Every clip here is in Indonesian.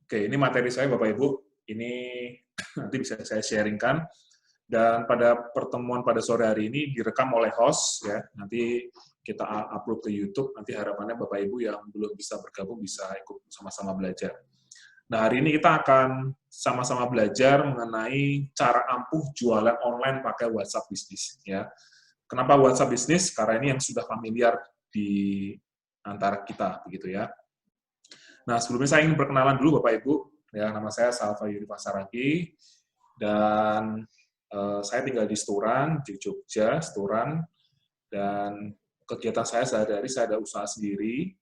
Oke, ini materi saya Bapak Ibu. Ini nanti bisa saya sharingkan. Dan pada pertemuan pada sore hari ini direkam oleh host, ya. Nanti kita upload ke YouTube. Nanti harapannya Bapak Ibu yang belum bisa bergabung bisa ikut sama-sama belajar. Nah, hari ini kita akan sama-sama belajar mengenai cara ampuh jualan online pakai WhatsApp Business. Ya. Kenapa WhatsApp Business? Karena ini yang sudah familiar di antara kita, begitu ya. Nah, sebelumnya saya ingin perkenalan dulu Bapak Ibu. Ya, nama saya Salva Yuri Pasaragi, dan saya tinggal di Sturan, di Jogja, Sturan, dan kegiatan saya sehari-hari saya ada usaha sendiri,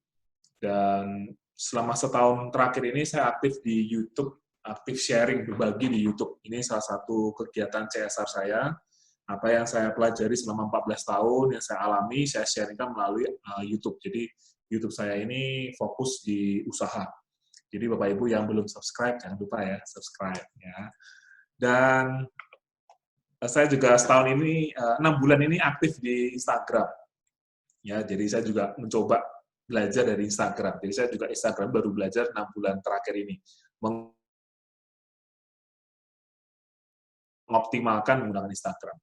dan selama setahun terakhir ini saya aktif di YouTube, aktif sharing, berbagi di YouTube. Ini salah satu kegiatan CSR saya, apa yang saya pelajari selama 14 tahun, yang saya alami, saya sharingkan melalui YouTube. Jadi YouTube saya ini fokus di usaha. Jadi Bapak Ibu yang belum subscribe, jangan lupa ya, subscribe. Ya. Dan saya juga setahun ini, 6 bulan ini aktif di Instagram. Ya, jadi saya juga mencoba belajar dari Instagram. Jadi saya juga Instagram baru belajar 6 bulan terakhir ini. Mengoptimalkan menggunakan Instagram.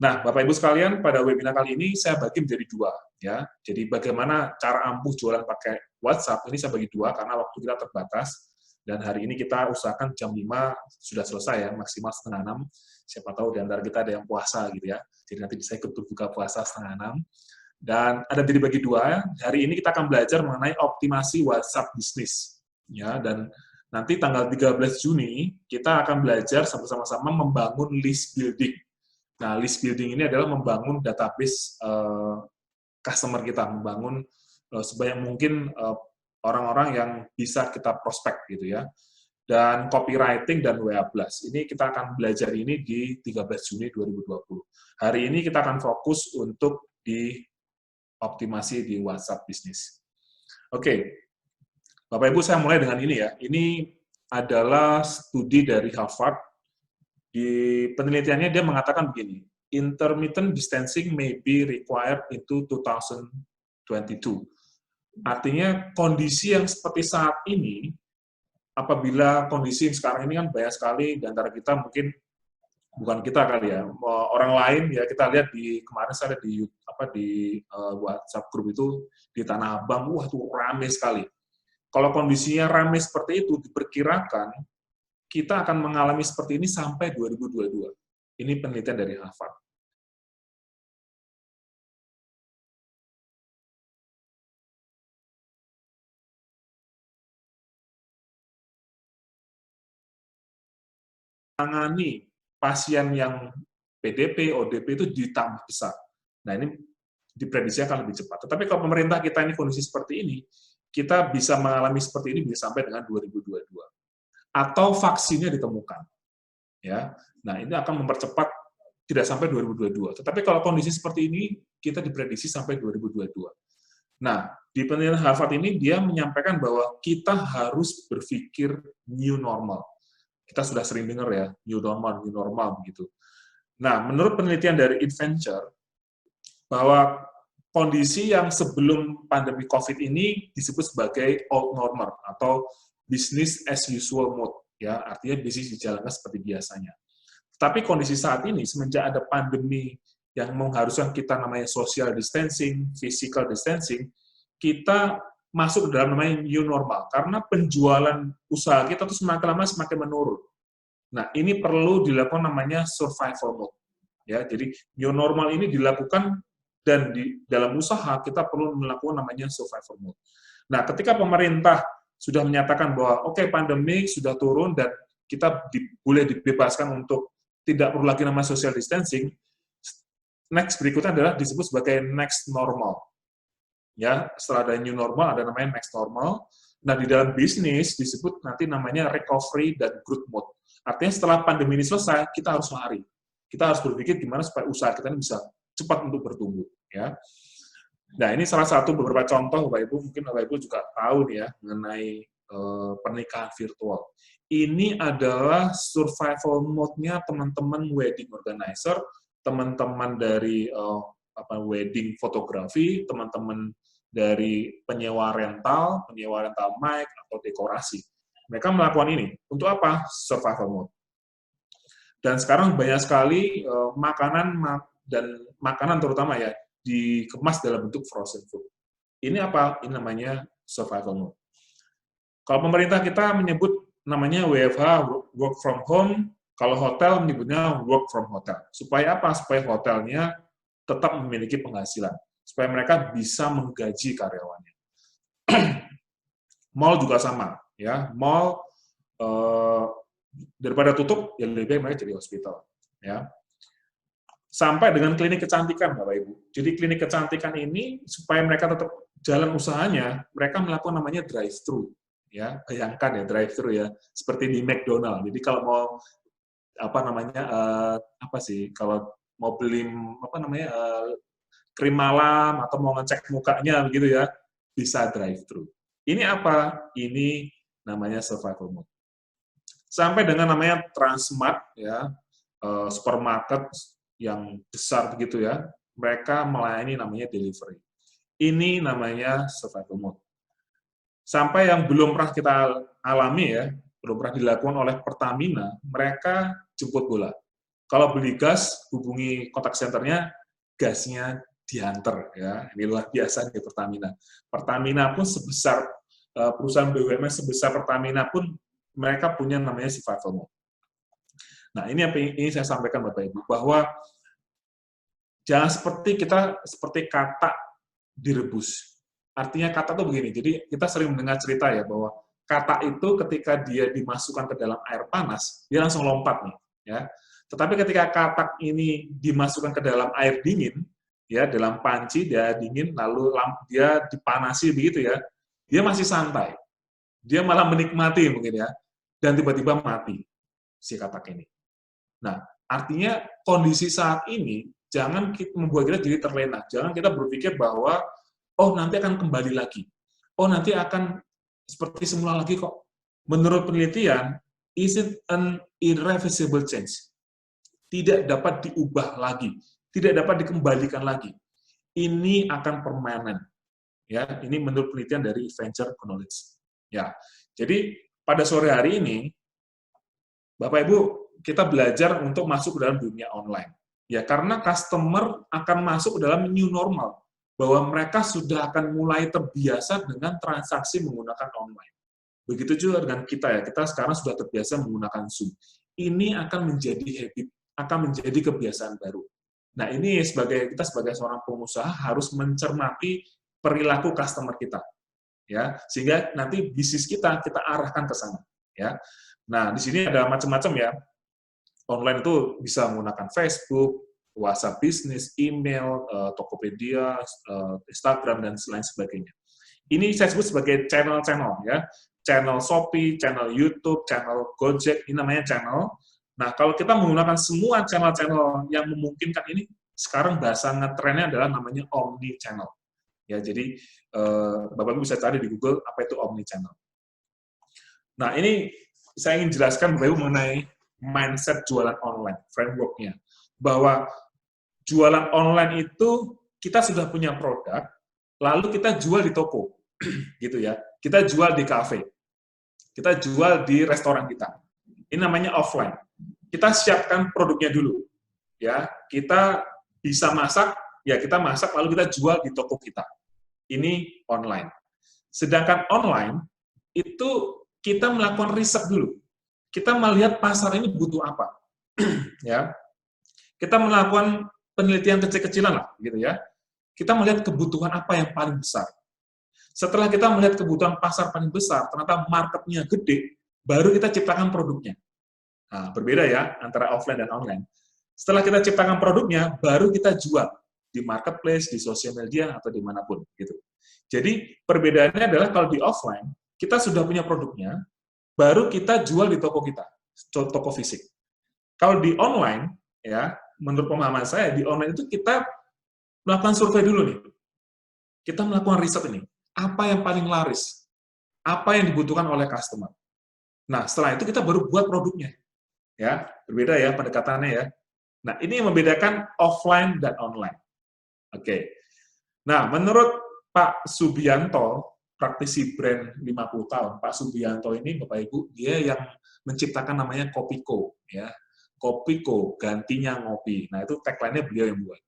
Nah, Bapak Ibu sekalian, pada webinar kali ini saya bagi menjadi dua, ya. Jadi bagaimana cara ampuh jualan pakai WhatsApp ini saya bagi dua karena waktu kita terbatas. Dan hari ini kita usahakan jam 5 sudah selesai ya, maksimal setengah 6. Siapa tahu di antara kita ada yang puasa gitu ya. Jadi nanti bisa ikut berbuka puasa setengah 6. Dan ada dibagi dua. Hari ini kita akan belajar mengenai optimasi WhatsApp Business, ya. Dan nanti tanggal 13 Juni kita akan belajar sama-sama membangun list building. Nah, list building ini adalah membangun database customer kita, membangun sebanyak mungkin orang-orang yang bisa kita prospek gitu ya. Dan copywriting dan WA Blast. Ini kita akan belajar ini di 13 Juni 2020. Hari ini kita akan fokus untuk di optimasi di WhatsApp Business. Oke. Bapak Ibu, saya mulai dengan ini ya. Ini adalah studi dari Harvard. Di penelitiannya dia mengatakan begini, intermittent distancing may be required into 2022. Artinya kondisi yang seperti saat ini, apabila kondisi yang sekarang ini kan banyak sekali di antara kita mungkin bukan kita kali ya, orang lain ya kita lihat di kemarin saya lihat di WhatsApp grup itu di Tanah Abang, wah tuh ramai sekali. Kalau kondisinya ramai seperti itu diperkirakan kita akan mengalami seperti ini sampai 2022. Ini penelitian dari Harvard. Menangani pasien yang PDP, ODP itu ditambah besar. Nah, ini diprediksi akan lebih cepat. Tetapi kalau pemerintah kita ini kondisi seperti ini, kita bisa mengalami seperti ini bisa sampai dengan 2022. Atau vaksinnya ditemukan. Ya. Nah, ini akan mempercepat tidak sampai 2022. Tetapi kalau kondisi seperti ini, kita diprediksi sampai 2022. Nah, di penelitian Harvard ini dia menyampaikan bahwa kita harus berpikir new normal. Kita sudah sering dengar ya, new normal begitu. Nah, menurut penelitian dari Inventure, bahwa kondisi yang sebelum pandemi COVID ini disebut sebagai old normal atau business as usual mode, ya, artinya bisnis dijalankan seperti biasanya. Tapi kondisi saat ini, semenjak ada pandemi yang mengharuskan kita namanya social distancing, physical distancing, kita masuk ke dalam namanya new normal, karena penjualan usaha kita tuh semakin lama semakin menurun. Nah, ini perlu dilakukan namanya survival mode. Ya, jadi new normal ini dilakukan dan di dalam usaha kita perlu melakukan namanya survival mode. Nah, ketika pemerintah sudah menyatakan bahwa oke, pandemi sudah turun dan kita boleh dibebaskan untuk tidak perlu lagi namanya social distancing, next berikutnya adalah disebut sebagai next normal. Ya, setelah ada new normal ada namanya next normal. Nah, di dalam bisnis disebut nanti namanya recovery dan growth mode. Artinya setelah pandemi ini selesai, kita harus lari. Kita harus berpikir gimana supaya usaha kita ini bisa cepat untuk bertumbuh. Ya. Nah, ini salah satu beberapa contoh, Bapak Ibu, mungkin Bapak Ibu juga tahu nih ya, mengenai pernikahan virtual. Ini adalah survival mode-nya teman-teman wedding organizer, teman-teman dari wedding fotografi, teman-teman dari penyewa rental mic, atau dekorasi. Mereka melakukan ini. Untuk apa? Survival mode. Dan sekarang banyak sekali makanan terutama ya, dikemas dalam bentuk frozen food. Ini apa? Ini namanya survival mode. Kalau pemerintah kita menyebut namanya WFH, work from home, kalau hotel menyebutnya work from hotel. Supaya apa? Supaya hotelnya tetap memiliki penghasilan. Supaya mereka bisa menggaji karyawannya. Mall juga sama. Ya, mall daripada tutup, ya lebih baik mereka jadi hospital. Ya. Sampai dengan klinik kecantikan, Bapak Ibu. Jadi klinik kecantikan ini, supaya mereka tetap jalan usahanya, mereka melakukan namanya drive-thru. Ya, bayangkan ya drive-thru ya, seperti di McDonald. Jadi kalau mau kalau mau beli krim malam atau mau ngecek mukanya begitu ya, bisa drive-thru. Ini apa? Ini namanya survival mode. Sampai dengan namanya Transmart ya, supermarket yang besar begitu ya, mereka melayani namanya delivery. Ini namanya survival mode. Sampai yang belum pernah kita alami ya, belum pernah dilakukan oleh Pertamina, mereka jemput bola. Kalau beli gas, hubungi kontak senternya, gasnya diantar ya. Ini luar biasa di Pertamina. Pertamina pun sebesar perusahaan BUMN sebesar Pertamina pun mereka punya namanya survival mode. Nah, ini yang ingin saya sampaikan Bapak Ibu, bahwa jangan seperti kata direbus. Artinya kata itu begini, jadi kita sering mendengar cerita ya, bahwa kata itu ketika dia dimasukkan ke dalam air panas, dia langsung lompat nih. Ya. Tetapi ketika katak ini dimasukkan ke dalam air dingin, ya dalam panci dia dingin, lalu dia dipanasi begitu ya, dia masih santai. Dia malah menikmati mungkin ya, dan tiba-tiba mati si katak ini. Nah, artinya kondisi saat ini jangan membuat kita jadi terlena. Jangan kita berpikir bahwa oh nanti akan kembali lagi. Oh nanti akan seperti semula lagi kok. Menurut penelitian, is it an irreversible change? Tidak dapat diubah lagi, tidak dapat dikembalikan lagi. Ini akan permanen. Ya, ini menurut penelitian dari Venture Knowledge. Ya, jadi pada sore hari ini, Bapak Ibu, kita belajar untuk masuk ke dalam dunia online. Ya, karena customer akan masuk ke dalam new normal, bahwa mereka sudah akan mulai terbiasa dengan transaksi menggunakan online. Begitu juga dengan kita ya, kita sekarang sudah terbiasa menggunakan Zoom. Ini akan menjadi habit, akan menjadi kebiasaan baru. Nah, ini kita sebagai seorang pengusaha harus mencermati perilaku customer kita. Ya, sehingga nanti bisnis kita arahkan ke sana, ya. Nah, di sini ada macam-macam ya. Online itu bisa menggunakan Facebook, WhatsApp bisnis, email, Tokopedia, Instagram dan lain sebagainya. Ini saya sebut sebagai channel-channel ya. Channel Shopee, channel YouTube, channel Gojek, ini namanya channel. Nah, kalau kita menggunakan semua channel-channel yang memungkinkan ini, sekarang bahasa ngetrennya adalah namanya omni channel. Ya, jadi Bapak Ibu bisa cari di Google apa itu omni channel. Nah, ini saya ingin jelaskan Bapak Ibu mengenai mindset jualan online, framework-nya. Bahwa jualan online itu kita sudah punya produk, lalu kita jual di toko, gitu ya. Kita jual di kafe, kita jual di restoran kita. Ini namanya offline. Kita siapkan produknya dulu, ya. Kita bisa masak, ya kita masak lalu kita jual di toko kita. Ini online. Sedangkan online itu kita melakukan riset dulu. Kita melihat pasar ini butuh apa, ya. Kita melakukan penelitian kecil-kecilan lah, gitu ya. Kita melihat kebutuhan apa yang paling besar. Setelah kita melihat kebutuhan pasar paling besar, ternyata marketnya gede, baru kita ciptakan produknya. Nah, berbeda ya antara offline dan online. Setelah kita ciptakan produknya, baru kita jual di marketplace, di sosial media, atau dimanapun. Gitu. Jadi, perbedaannya adalah kalau di offline, kita sudah punya produknya, baru kita jual di toko kita, toko fisik. Kalau di online, ya, menurut pemahaman saya, di online itu kita melakukan survei dulu nih. Kita melakukan riset ini. Apa yang paling laris? Apa yang dibutuhkan oleh customer? Nah, setelah itu kita baru buat produknya. Ya, berbeda ya pendekatannya ya. Nah, ini yang membedakan offline dan online. Oke. Nah, menurut Pak Subianto, praktisi brand 50 tahun. Pak Subianto ini, Bapak Ibu, dia yang menciptakan namanya Kopiko, ya. Kopiko, gantinya ngopi. Nah, itu tagline-nya beliau yang buat.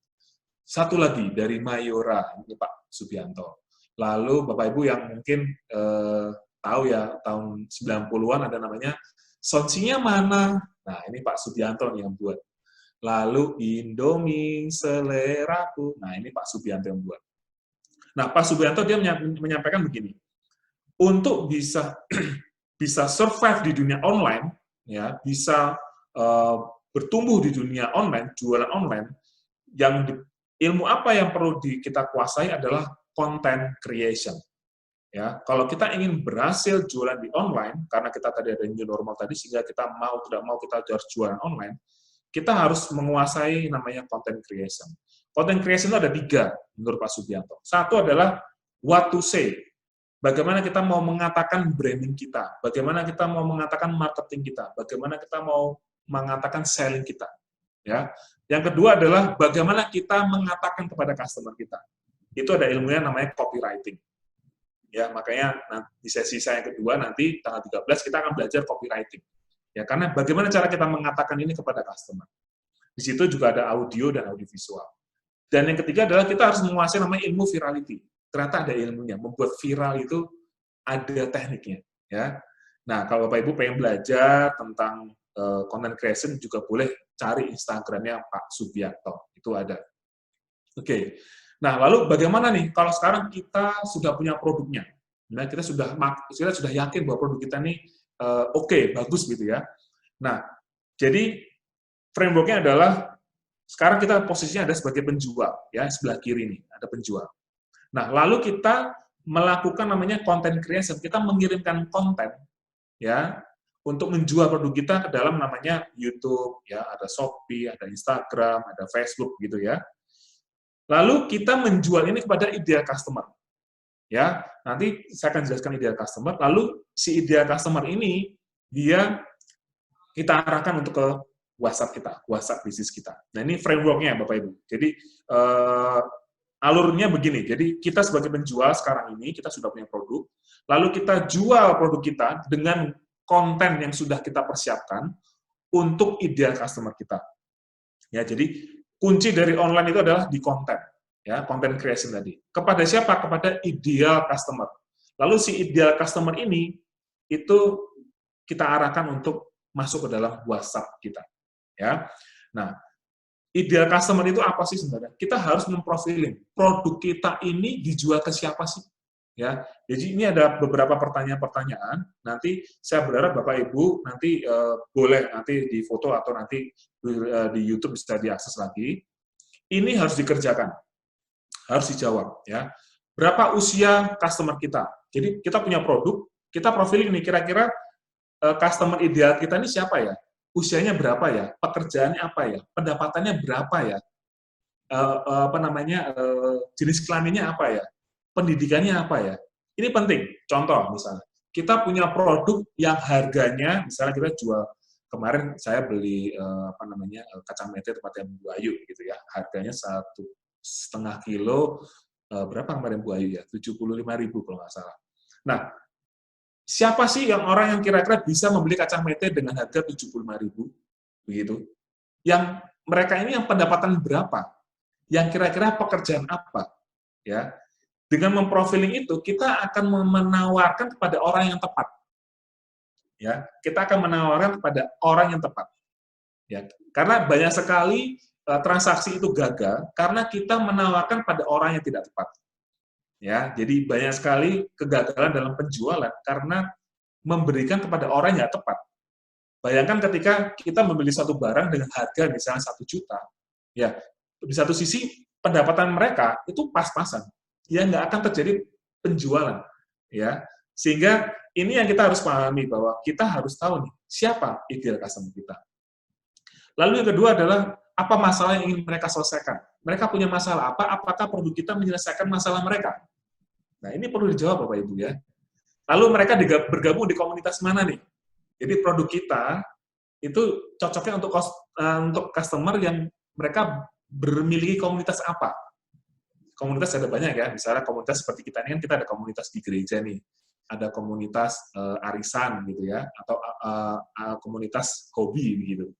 Satu lagi dari Mayora, ini Pak Subianto. Lalu Bapak Ibu yang mungkin tahu ya, tahun 90-an ada namanya Sonsinya mana? Nah, ini Pak Subianto nih yang buat. Lalu Indomie seleraku. Nah, ini Pak Subianto yang buat. Nah, Pak Subianto dia menyampaikan begini, untuk bisa bisa survive di dunia online, ya, bisa bertumbuh di dunia online, jualan online, ilmu apa yang perlu kita kuasai adalah content creation. Ya, kalau kita ingin berhasil jualan di online, karena kita tadi ada new normal tadi, sehingga kita mau tidak mau kita harus jualan online, kita harus menguasai namanya content creation. Content creation itu ada 3 menurut Pak Subianto. Satu adalah what to say. Bagaimana kita mau mengatakan branding kita, bagaimana kita mau mengatakan marketing kita, bagaimana kita mau mengatakan selling kita. Ya. Yang kedua adalah bagaimana kita mengatakan kepada customer kita. Itu ada ilmunya namanya copywriting. Ya, makanya di sesi saya yang kedua nanti tanggal 13 kita akan belajar copywriting. Ya, karena bagaimana cara kita mengatakan ini kepada customer. Di situ juga ada audio dan audiovisual. Dan yang ketiga adalah kita harus menguasai namanya ilmu virality. Ternyata ada ilmunya. Membuat viral itu ada tekniknya. Ya. Nah, kalau Bapak Ibu pengen belajar tentang content creation, juga boleh cari Instagramnya Pak Subianto. Itu ada. Oke. Nah, lalu bagaimana nih kalau sekarang kita sudah punya produknya? Nah, kita sudah yakin bahwa produk kita ini oke, bagus gitu ya. Nah, jadi framework-nya adalah sekarang kita posisinya ada sebagai penjual, ya, sebelah kiri nih, ada penjual. Nah, lalu kita melakukan namanya content creation, kita mengirimkan konten, ya, untuk menjual produk kita ke dalam namanya YouTube, ya, ada Shopee, ada Instagram, ada Facebook, gitu ya. Lalu kita menjual ini kepada ideal customer, ya. Nanti saya akan jelaskan ideal customer. Lalu si ideal customer ini kita arahkan untuk ke WhatsApp kita, WhatsApp bisnis kita. Nah, ini framework-nya, Bapak Ibu. Jadi, alurnya begini. Jadi, kita sebagai penjual sekarang ini, kita sudah punya produk, lalu kita jual produk kita dengan konten yang sudah kita persiapkan untuk ideal customer kita. Ya, jadi, kunci dari online itu adalah di konten. Ya, content creation tadi. Kepada siapa? Kepada ideal customer. Lalu, si ideal customer ini, itu kita arahkan untuk masuk ke dalam WhatsApp kita. Ya, nah, ideal customer itu apa sih sebenarnya? Kita harus memprofiling produk kita ini dijual ke siapa sih? Ya, jadi ini ada beberapa pertanyaan-pertanyaan. Nanti saya berharap Bapak Ibu nanti boleh nanti di foto atau nanti di YouTube bisa diakses lagi. Ini harus dikerjakan, harus dijawab. Ya, berapa usia customer kita? Jadi kita punya produk, kita profiling nih kira-kira customer ideal kita ini siapa ya? Usianya berapa ya, pekerjaannya apa ya, pendapatannya berapa ya, jenis kelaminnya apa ya, pendidikannya apa ya. Ini penting. Contoh misalnya, kita punya produk yang harganya, misalnya kita jual, kemarin saya beli kacamata tempatnya Bu Ayu gitu ya, harganya 1,5 kilo, berapa kemarin Bu Ayu ya, 75.000 kalau nggak salah. Nah, siapa sih orang yang kira-kira bisa membeli kacamata dengan harga 75.000 begitu? Yang mereka ini yang pendapatan berapa? Yang kira-kira pekerjaan apa? Ya. Dengan memprofiling itu kita akan menawarkan kepada orang yang tepat. Ya, kita akan menawarkan kepada orang yang tepat. Ya, karena banyak sekali transaksi itu gagal karena kita menawarkan pada orang yang tidak tepat. Ya, jadi banyak sekali kegagalan dalam penjualan karena memberikan kepada orang yang tepat. Bayangkan ketika kita membeli satu barang dengan harga misalnya 1 juta, ya di satu sisi pendapatan mereka itu pas-pasan, ya nggak akan terjadi penjualan, ya. Sehingga ini yang kita harus pahami bahwa kita harus tahu nih siapa ideal customer kita. Lalu yang kedua adalah apa masalah yang ingin mereka selesaikan. Mereka punya masalah apa? Apakah produk kita menyelesaikan masalah mereka? Nah, ini perlu dijawab Bapak Ibu ya. Lalu mereka bergabung di komunitas mana nih? Jadi produk kita itu cocoknya untuk customer yang mereka memiliki komunitas apa? komunitas ada banyak ya, misalnya komunitas seperti kita ini kan kita ada komunitas di gereja nih, ada komunitas arisan gitu ya, atau komunitas hobi begitu.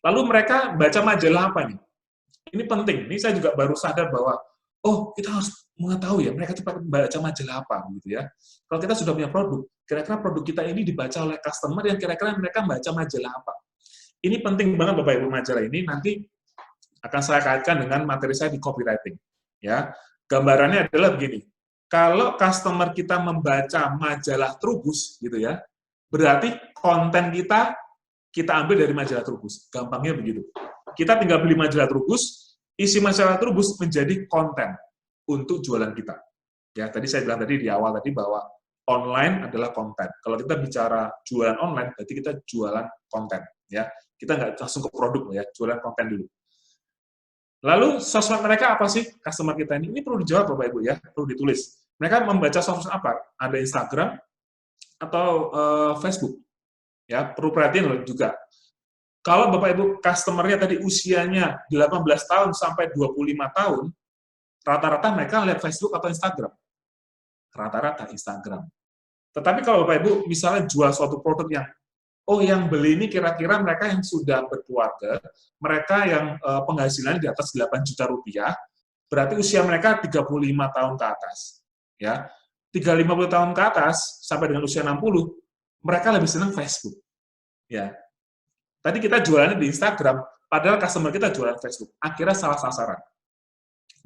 Lalu mereka baca majalah apa nih? Ini penting. Ini saya juga baru sadar bahwa oh kita harus mengetahui ya mereka cepat baca majalah apa gitu ya. Kalau kita sudah punya produk, kira-kira produk kita ini dibaca oleh customer yang kira-kira mereka baca majalah apa. Ini penting banget Bapak Ibu, majalah ini nanti akan saya kaitkan dengan materi saya di copywriting. Ya, gambarannya adalah begini. Kalau customer kita membaca majalah Trubus gitu ya, berarti konten kita ambil dari majalah Trubus. Gampangnya begitu. Kita tinggal beli majalah Trubus, isi majalah Trubus menjadi konten untuk jualan kita. Ya, tadi saya bilang tadi di awal tadi bahwa online adalah konten. Kalau kita bicara jualan online, berarti kita jualan konten. Ya, kita nggak langsung ke produk ya, jualan konten dulu. Lalu sosmed mereka apa sih customer kita ini? Ini perlu dijawab Bapak Ibu ya, perlu ditulis. Mereka membaca sosmed apa? Ada Instagram atau Facebook. Ya, perlu perhatian juga. Kalau Bapak Ibu customer-nya tadi usianya 18 tahun sampai 25 tahun, rata-rata mereka lihat Facebook atau Instagram. Rata-rata Instagram. Tetapi kalau Bapak Ibu misalnya jual suatu produk yang beli ini kira-kira mereka yang sudah berkeluarga, mereka yang penghasilannya di atas 8 juta rupiah, berarti usia mereka 35 tahun ke atas. Ya, 50 tahun ke atas, sampai dengan usia 60, mereka lebih senang Facebook. Ya. Tadi kita jualannya di Instagram, padahal customer kita jualan Facebook. Akhirnya salah sasaran.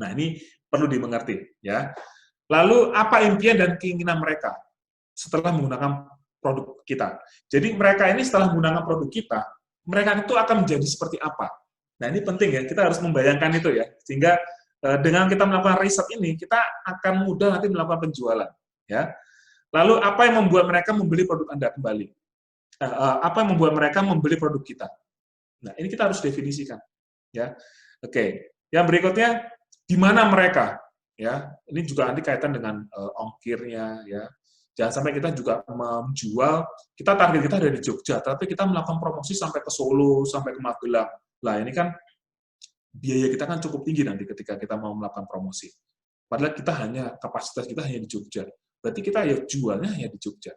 Nah, ini perlu dimengerti. Ya. Lalu, apa impian dan keinginan mereka setelah menggunakan produk kita. Jadi mereka ini setelah menggunakan produk kita, mereka itu akan menjadi seperti apa. Nah ini penting ya, kita harus membayangkan itu ya, sehingga dengan kita melakukan riset ini, kita akan mudah nanti melakukan penjualan. Ya. Lalu apa yang membuat mereka membeli produk Anda kembali? Apa yang membuat mereka membeli produk kita? Nah ini kita harus definisikan. Ya. Oke. Yang berikutnya, di mana mereka? Ya, ini juga nanti kaitan dengan ongkirnya ya. Jangan sampai kita juga menjual, kita target kita dari Jogja, tapi kita melakukan promosi sampai ke Solo, sampai ke Magelang. Lah ini kan biaya kita kan cukup tinggi nanti ketika kita mau melakukan promosi. Padahal kapasitas kita hanya di Jogja. Berarti kita ya jualnya hanya di Jogja.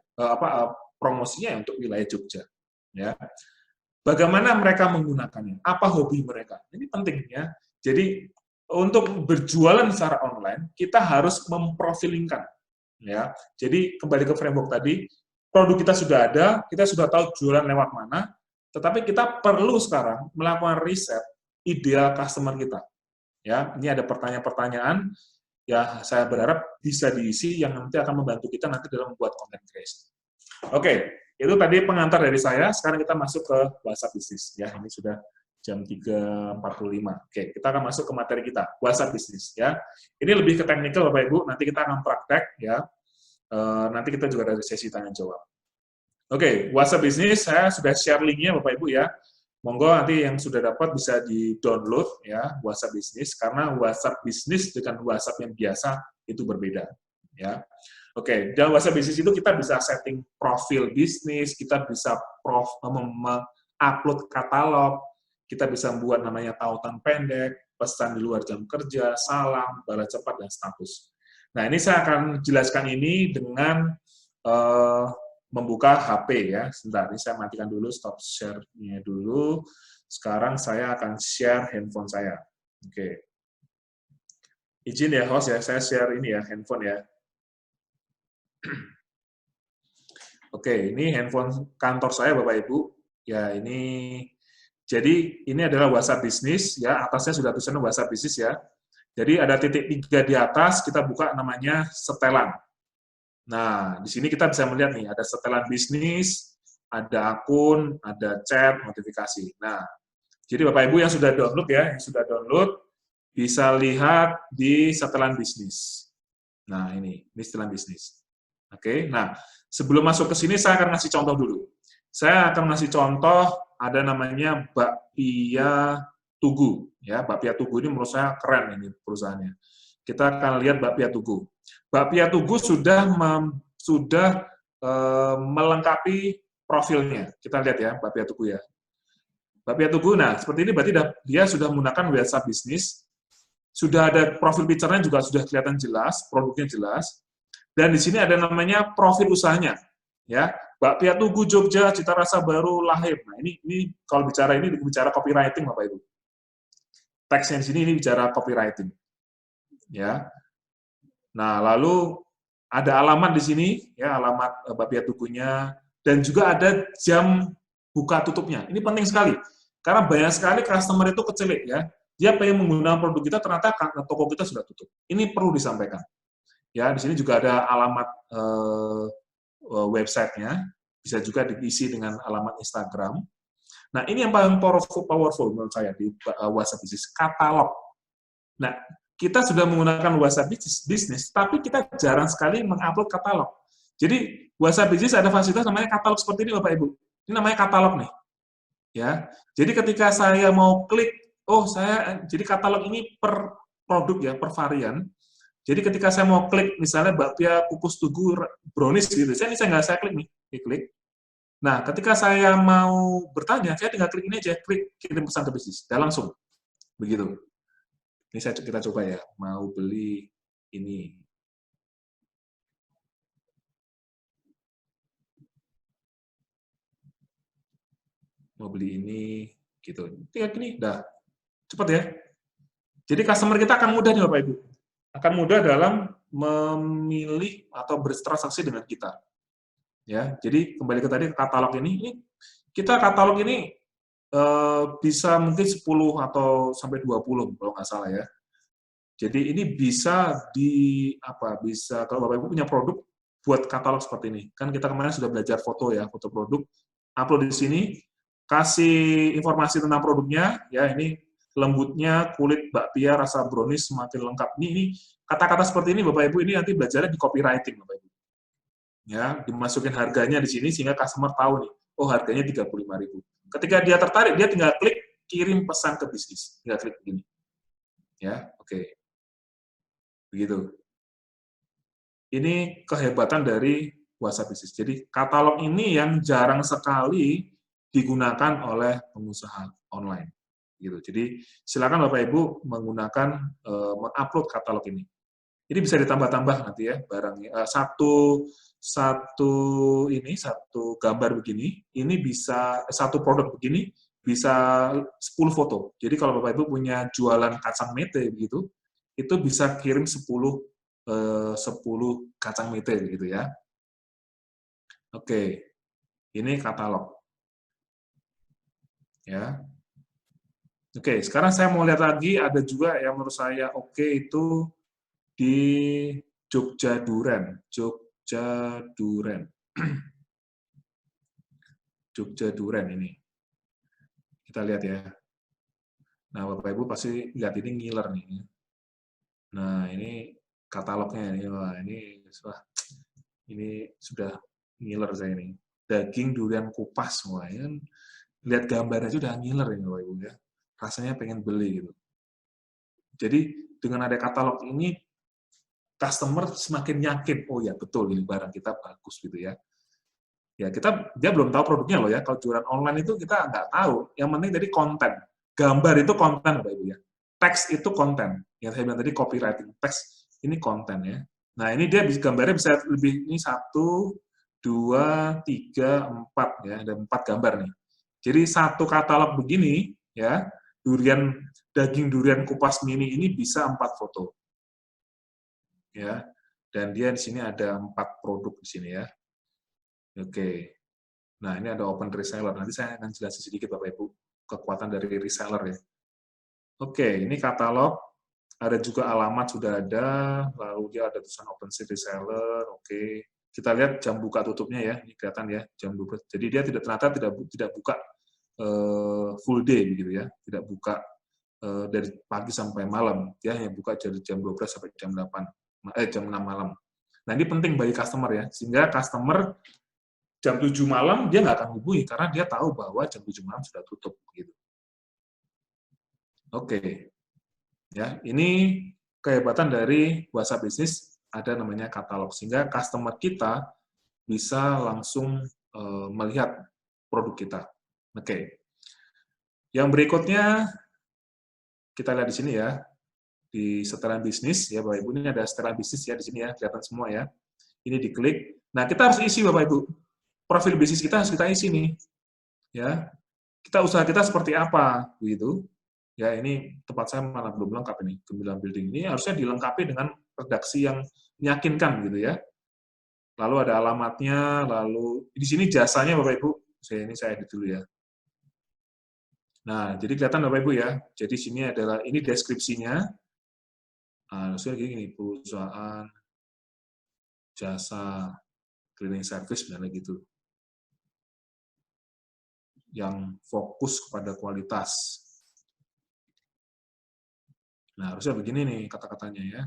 Promosinya untuk wilayah Jogja. Ya. Bagaimana mereka menggunakannya? Apa hobi mereka? Ini penting ya. Jadi untuk berjualan secara online, kita harus memprofilingkan. Ya, jadi kembali ke framework tadi, produk kita sudah ada, kita sudah tahu jualan lewat mana, tetapi kita perlu sekarang melakukan riset ideal customer kita. Ya, ini ada pertanyaan-pertanyaan ya saya berharap bisa diisi yang nanti akan membantu kita nanti dalam membuat content creation. Oke, itu tadi pengantar dari saya. Sekarang kita masuk ke WhatsApp bisnis. Ya, ini sudah jam 3.45. Oke, kita akan masuk ke materi kita, WhatsApp bisnis ya. Ini lebih ke teknikal Bapak Ibu, nanti kita akan praktek ya. Nanti kita juga ada sesi tanya jawab. Oke, WhatsApp bisnis saya sudah share linknya Bapak Ibu ya. Monggo nanti yang sudah dapat bisa di-download ya WhatsApp bisnis, karena WhatsApp bisnis dengan WhatsApp yang biasa itu berbeda ya. Oke, dalam WhatsApp bisnis itu kita bisa setting profil bisnis, kita bisa upload katalog, kita bisa membuat namanya tautan pendek, pesan di luar jam kerja, salam, balas cepat, dan status. Nah, ini saya akan jelaskan ini dengan membuka HP ya. Sebentar, ini saya matikan dulu, stop share-nya dulu. Sekarang saya akan share handphone saya. Oke. Izin ya host ya, saya share ini ya, handphone ya. Oke, ini handphone kantor saya Bapak Ibu. Ya, jadi ini adalah WhatsApp bisnis ya, atasnya sudah tulisannya WhatsApp bisnis ya. Jadi ada titik 3 di atas, kita buka namanya setelan. Nah, di sini kita bisa melihat nih, ada setelan bisnis, ada akun, ada chat, notifikasi. Nah, jadi Bapak Ibu yang sudah download ya, bisa lihat di setelan bisnis. Nah, ini setelan bisnis. Oke, nah sebelum masuk ke sini saya akan ngasih contoh dulu. Saya akan ngasih contoh, ada namanya Bakpia Tugu. Ya, Bakpia Tugu ini menurut saya keren ini perusahaannya. Kita akan lihat Bakpia Tugu. Bakpia Tugu sudah melengkapi profilnya. Kita lihat ya, Bakpia Tugu ya. Bakpia Tugu, nah seperti ini berarti dia sudah menggunakan WhatsApp bisnis. sudah ada profil picture-nya juga sudah kelihatan jelas, produknya jelas. Dan di sini ada namanya profil usahanya, ya. Bakpia Tugu Jogja, cita rasa baru lahir. Nah, ini kalau bicara ini bicara copywriting, Bapak Ibu. Teksnya di sini ini bicara copywriting, ya. Nah, lalu ada alamat di sini, ya, alamat Bakpia Tugunya, dan juga ada jam buka tutupnya. Ini penting sekali, karena banyak sekali customer itu kecelik, ya. Dia pengen menggunakan produk kita, ternyata toko kita sudah tutup. Ini perlu disampaikan. Ya, di sini juga ada alamat websitenya, bisa juga diisi dengan alamat Instagram. Nah, ini yang paling powerful menurut saya di WhatsApp Business, katalog. Nah, kita sudah menggunakan WhatsApp Business, tapi kita jarang sekali mengupload katalog. Jadi, WhatsApp Business ada fasilitas namanya katalog seperti ini, Bapak Ibu. Ini namanya katalog nih. Ya. Jadi ketika saya mau klik, jadi katalog ini per produk ya, per varian. Jadi ketika saya mau klik, misalnya bakpia kukus tugu brownies gitu, saya klik nih, klik. Nah, ketika saya mau bertanya, saya tinggal klik ini aja, klik kirim pesan ke bisnis, dan langsung. Begitu. Ini kita coba ya, mau beli ini. Mau beli ini, gitu. Tinggal gini, dah. Cepat ya. Jadi customer kita akan mudah nih Bapak Ibu. Akan mudah dalam memilih atau bertransaksi dengan kita. Ya, jadi kembali ke tadi katalog ini kita katalog ini bisa mungkin 10 atau sampai 20 kalau nggak salah ya. Jadi ini bisa bisa kalau Bapak Ibu punya produk buat katalog seperti ini. Kan kita kemarin sudah belajar foto ya, foto produk, upload di sini, kasih informasi tentang produknya, ya ini lembutnya kulit bakpia rasa brownies semakin lengkap. Ini kata-kata seperti ini Bapak Ibu ini nanti belajarnya di copywriting Bapak Ibu. Ya, dimasukin harganya di sini sehingga customer tahu nih, oh harganya 35.000. Ketika dia tertarik, dia tinggal klik kirim pesan ke bisnis. Tinggal klik begini. Ya, oke. Begitu. Ini kehebatan dari WhatsApp Business. Jadi katalog ini yang jarang sekali digunakan oleh pengusaha online. Gitu. Jadi silakan Bapak Ibu menggunakan mengupload katalog ini. Ini bisa ditambah-tambah nanti ya barangnya. Satu gambar begini, ini bisa satu produk begini bisa 10 foto. Jadi kalau Bapak Ibu punya jualan kacang mete begitu, itu bisa kirim 10 kacang mete gitu ya. Oke. Ini katalog. Ya. Oke, sekarang saya mau lihat lagi ada juga yang menurut saya oke itu di Jogja Duren. Jogja Duren ini. Kita lihat ya. Nah, Bapak Ibu pasti lihat ini ngiler nih. Nah, ini katalognya ini. Wah, ini sudah ngiler saya ini. Daging durian kupas semua ya. Lihat gambarnya aja udah ngiler ini Bapak Ibu ya. Rasanya pengen beli gitu. Jadi dengan ada katalog ini customer semakin yakin, oh ya betul ini barang kita bagus gitu ya. Ya dia belum tahu produknya loh ya. Kalau jualan online itu kita nggak tahu. Yang penting tadi konten. Gambar itu konten Bapak Ibu ya. Teks itu konten. Yang saya bilang tadi copywriting. Teks ini konten ya. Nah ini dia gambarnya bisa lebih, ini 1, 2, 3, 4 ya. Ada 4 gambar nih. Jadi satu katalog begini ya, daging durian kupas mini ini bisa 4 foto. Ya. Dan dia di sini ada 4 produk di sini ya. Oke. Nah, ini ada open reseller. Nanti saya akan jelasin sedikit Bapak Ibu kekuatan dari reseller ya. Oke, ini katalog. Ada juga alamat sudah ada, lalu dia ada tulisan open seat reseller. Oke. Kita lihat jam buka tutupnya ya. Ini kelihatan ya, jam 12. Jadi dia ternyata tidak buka full day begitu ya. Tidak buka dari pagi sampai malam. Dia hanya buka dari jam 12 sampai jam 6 malam. Nah, ini penting bagi customer ya. Sehingga customer jam 7 malam dia nggak akan hubungi karena dia tahu bahwa jam 7 malam sudah tutup gitu. Oke. Ya, ini kehebatan dari WhatsApp Business ada namanya katalog sehingga customer kita bisa langsung melihat produk kita. Oke. Yang berikutnya kita lihat di sini ya. di setelan bisnis ya Bapak Ibu, ini ada setelan bisnis ya di sini ya, kelihatan semua ya. Ini diklik. Nah, kita harus isi Bapak Ibu. Profil bisnis kita harus kita isi nih. Ya. Usaha kita seperti apa begitu. Ya, ini tempat saya malah belum lengkap ini. Gemilang Building ini harusnya dilengkapi dengan redaksi yang meyakinkan gitu ya. Lalu ada alamatnya, lalu di sini jasanya Bapak Ibu. Saya edit dulu ya. Nah, jadi kelihatan Bapak Ibu ya. Jadi sini adalah ini deskripsinya. Nah, harusnya gini, perusahaan jasa cleaning service misalnya gitu. Yang fokus kepada kualitas. Nah, harusnya begini nih kata-katanya ya.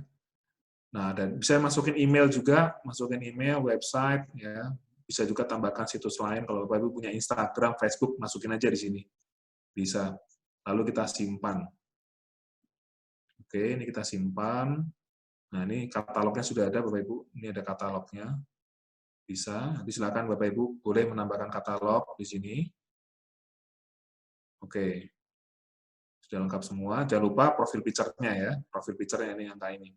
Nah, dan bisa masukin email juga, masukin email, website, ya. Bisa juga tambahkan situs lain. Kalau Bapak Ibu punya Instagram, Facebook, masukin aja di sini. Bisa. Lalu kita simpan. Oke, ini kita simpan. Nah, ini katalognya sudah ada, Bapak Ibu. Ini ada katalognya. Bisa. Nanti silakan Bapak Ibu boleh menambahkan katalog di sini. Oke. Sudah lengkap semua. Jangan lupa profil picture-nya ya. Profil picture-nya ini angka ini.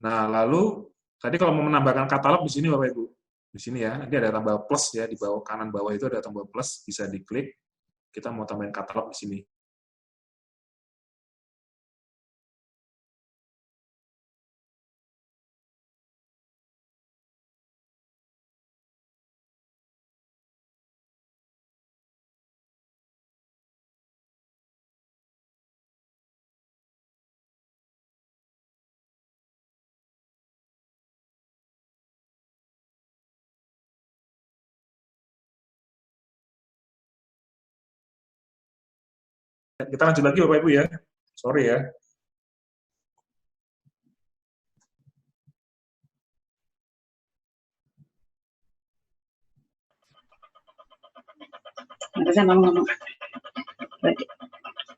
Nah, lalu tadi kalau mau menambahkan katalog di sini Bapak Ibu. Di sini ya, nanti ada tambah plus ya, di bawah kanan bawah itu ada tambah plus, bisa diklik. Kita mau tambahin katalog di sini. Kita lanjut lagi Bapak Ibu ya. Sorry ya.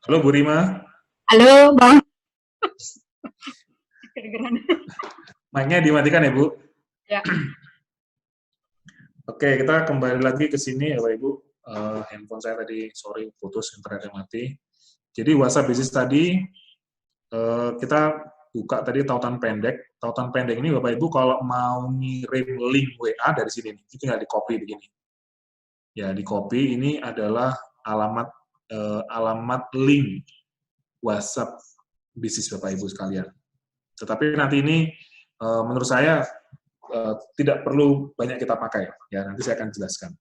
Halo Bu Rima. Halo Bang. Mic-nya dimatikan ya Bu. Ya. Oke, kita kembali lagi ke sini ya Bapak Ibu. Handphone saya tadi, sorry, putus, internetnya mati. Jadi WhatsApp Business tadi, kita buka tadi tautan pendek. Tautan pendek ini Bapak Ibu kalau mau ngirim link WA dari sini, itu tinggal di-copy begini. Ya, di-copy ini adalah alamat link WhatsApp bisnis Bapak Ibu sekalian. Tetapi nanti ini menurut saya tidak perlu banyak kita pakai. Ya, nanti saya akan jelaskan.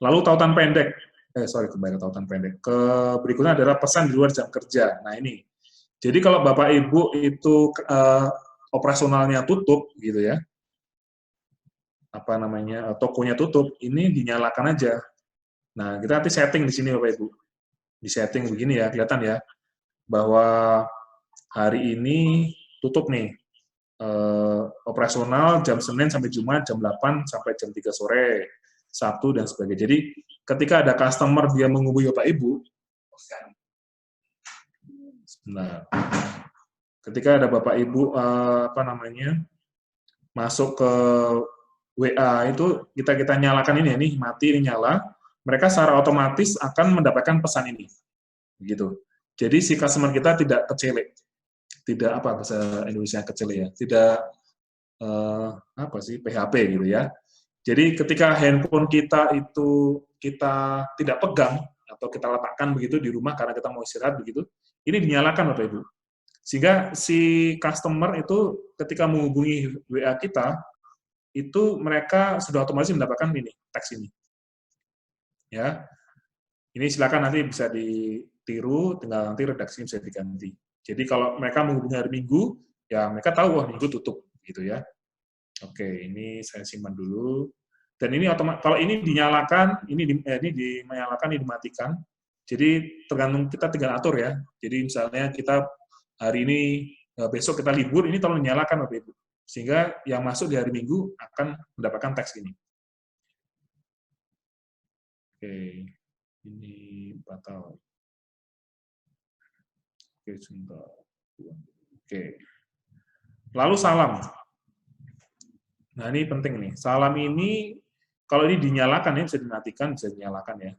Lalu tautan pendek. Kembali ke tautan pendek. Berikutnya adalah pesan di luar jam kerja. Nah, ini. Jadi kalau Bapak Ibu itu operasionalnya tutup gitu ya. Tokonya tutup, ini dinyalakan aja. Nah, kita nanti setting di sini Bapak Ibu. Di setting begini ya, kelihatan ya. Bahwa hari ini tutup nih. Operasional jam Senin sampai Jumat jam 8 sampai jam 3 sore, Sabtu dan sebagainya. Jadi ketika ada customer dia menghubungi Bapak Ibu, ketika ada Bapak Ibu masuk ke WA itu kita nyalakan ini ya, nih mati ini nyala, mereka secara otomatis akan mendapatkan pesan ini, begitu. Jadi si customer kita tidak kecele, tidak bahasa Indonesia kecele ya, tidak PHP gitu ya. Jadi ketika handphone kita itu kita tidak pegang atau kita letakkan begitu di rumah karena kita mau istirahat begitu, ini dinyalakan Bapak Ibu. Sehingga si customer itu ketika menghubungi WA kita, itu mereka sudah otomatis mendapatkan ini, teks ini. Ya. Ini silakan nanti bisa ditiru, tinggal nanti redaksinya bisa diganti. Jadi kalau mereka menghubungi hari Minggu, ya mereka tahu wah Minggu tutup gitu ya. Oke, ini saya simpan dulu. Dan ini otomatis kalau ini dinyalakan, ini dinyalakan, ini dimatikan. Jadi tergantung kita tinggal atur ya. Jadi misalnya kita hari ini besok kita libur, ini tolong dinyalakan Bapak Ibu. Sehingga yang masuk di hari Minggu akan mendapatkan teks ini. Oke, ini batal. Oke, sebentar. Oke. Lalu salam. Nah, ini penting nih. Salam ini, kalau ini dinyalakan ya, bisa dimatikan, bisa dinyalakan ya.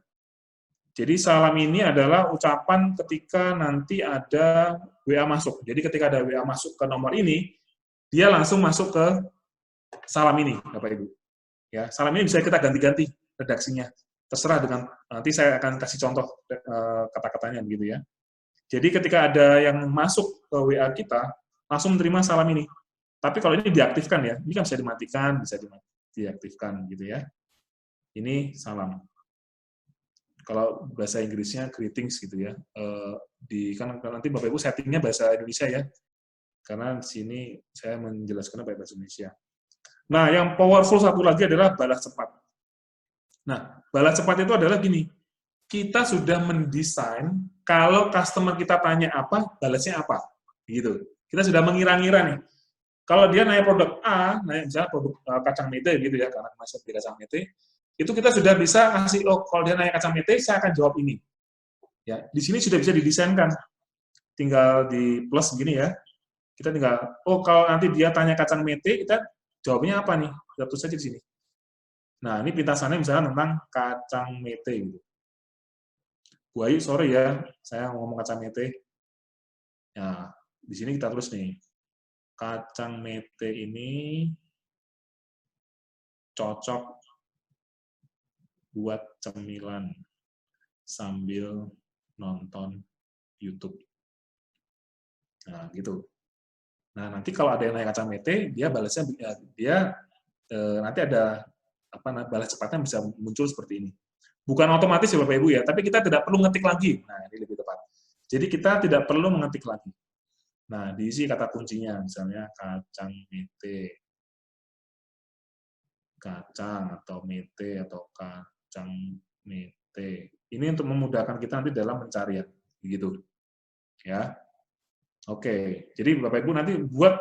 Jadi salam ini adalah ucapan ketika nanti ada WA masuk. Jadi ketika ada WA masuk ke nomor ini, dia langsung masuk ke salam ini, Bapak Ibu. Ya, salam ini bisa kita ganti-ganti redaksinya. Terserah dengan nanti saya akan kasih contoh kata-katanya begitu ya. Jadi ketika ada yang masuk ke WA kita, langsung menerima salam ini. Tapi kalau ini diaktifkan ya, ini kan bisa dimatikan, bisa diaktifkan gitu ya. Ini salam. Kalau bahasa Inggrisnya greetings gitu ya. Kan nanti Bapak Ibu settingnya bahasa Indonesia ya. Karena di sini saya menjelaskannya pakai bahasa Indonesia. Nah, yang powerful satu lagi adalah balas cepat. Nah, balas cepat itu adalah gini, kita sudah mendesain kalau customer kita tanya apa, balasnya apa. Gitu. Kita sudah mengira-ngira nih. Kalau dia nanya produk A, nanya misalnya produk kacang mete gitu ya, karena masuk di kacang mete, itu kita sudah bisa ngasih, oh kalau dia nanya kacang mete, saya akan jawab ini. Ya, di sini sudah bisa didesainkan. Tinggal di plus gini ya. Kita tinggal, oh kalau nanti dia tanya kacang mete, kita jawabnya apa nih? Kita tulis saja di sini. Nah, ini pintasannya misalnya tentang kacang mete gitu. Bu Ayu, sorry ya, saya ngomong kacang mete. Nah, di sini kita tulis nih, kacang mete ini cocok buat cemilan sambil nonton YouTube. Nah, gitu. Nah, nanti kalau ada yang naik kacang mete, dia balasnya nanti ada balas cepatnya bisa muncul seperti ini. Bukan otomatis ya Bapak Ibu ya, tapi kita tidak perlu ngetik lagi. Nah, ini lebih tepat. Jadi kita tidak perlu mengetik lagi. Nah, diisi kata kuncinya, misalnya kacang mete. Kacang atau mete atau kacang mete. Ini untuk memudahkan kita nanti dalam pencarian, begitu. Ya. Oke. Jadi Bapak Ibu nanti buat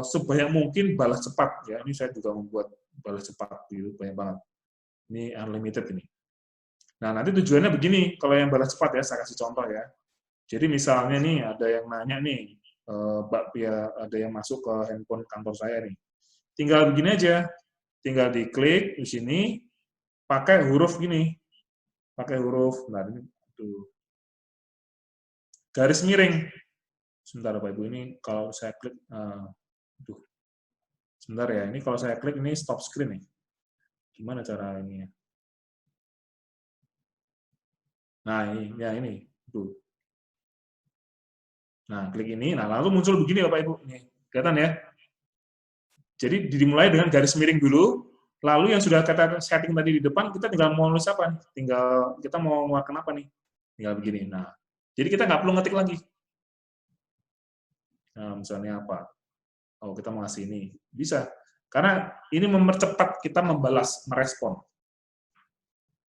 sebanyak mungkin balas cepat ya. Ini saya juga membuat balas cepat gitu, banyak banget. Ini unlimited ini. Nah, nanti tujuannya begini, kalau yang balas cepat ya, saya kasih contoh ya. Jadi misalnya nih, ada yang nanya nih, Mbak Pia, ada yang masuk ke handphone kantor saya nih. Tinggal begini aja, tinggal diklik di sini, pakai huruf gini, pakai huruf, nah ini tuh, garis miring. Sebentar Bapak Ibu, ini kalau saya klik, sebentar ya, ini kalau saya klik ini stop screen nih. Gimana cara ini ya? Nah, ini, tuh. Nah, klik ini, nah lalu muncul begini Bapak Ibu, nih, kelihatan ya? Jadi dimulai dengan garis miring dulu, lalu yang sudah kita setting tadi di depan, kita tinggal mau nulis apa nih? Tinggal kita mau mengeluarkan apa nih? Tinggal begini. Nah, jadi kita nggak perlu ngetik lagi. Nah, misalnya apa? Oh, kita mau ngasih ini. Bisa. Karena ini mempercepat kita membalas, merespon.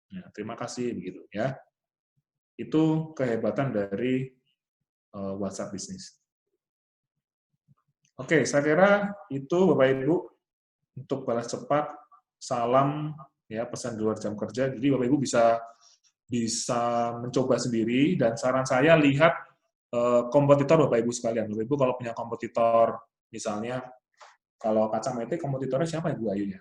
Ya, terima kasih, begitu ya. Itu kehebatan dari WhatsApp Business. Oke, saya kira itu Bapak Ibu untuk balas cepat, salam, ya pesan di luar jam kerja. Jadi Bapak Ibu bisa mencoba sendiri, dan saran saya lihat kompetitor Bapak Ibu sekalian. Bapak Ibu kalau punya kompetitor, misalnya kalau kacang mete kompetitornya siapa ya Bu Ayu ya?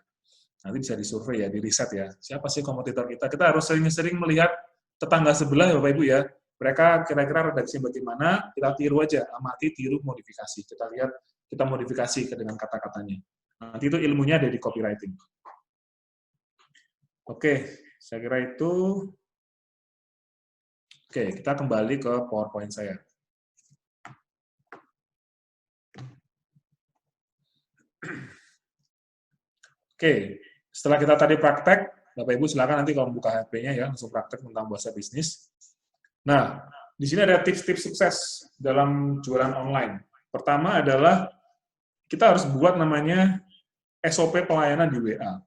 Nanti bisa disurvei ya, di riset ya. Siapa sih kompetitor kita? Kita harus sering-sering melihat tetangga sebelah ya Bapak Ibu ya. Mereka kira-kira redaksi bagaimana, kita tiru aja, amati, tiru, modifikasi. Kita lihat, kita modifikasi dengan kata-katanya. Nanti itu ilmunya ada di copywriting. Oke, saya kira itu. Oke, kita kembali ke PowerPoint saya. Oke, setelah kita tadi praktek, Bapak Ibu silakan nanti kalau buka HP-nya ya, langsung praktek tentang bahasa bisnis. Nah, di sini ada tips-tips sukses dalam jualan online. Pertama adalah kita harus buat namanya SOP pelayanan di WA.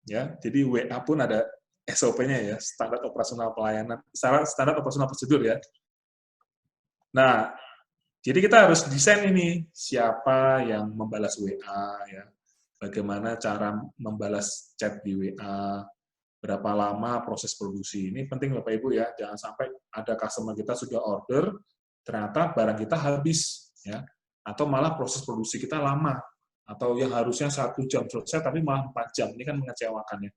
Ya, jadi WA pun ada SOP-nya ya, standar operasional pelayanan, standar operasional prosedur ya. Nah, jadi kita harus desain ini siapa yang membalas WA ya, bagaimana cara membalas chat di WA, berapa lama proses produksi. Ini penting Bapak Ibu ya, jangan sampai ada customer kita sudah order, ternyata barang kita habis ya, atau malah proses produksi kita lama, atau yang harusnya 1 jam selesai tapi malah 4 jam. Ini kan mengecewakan ya.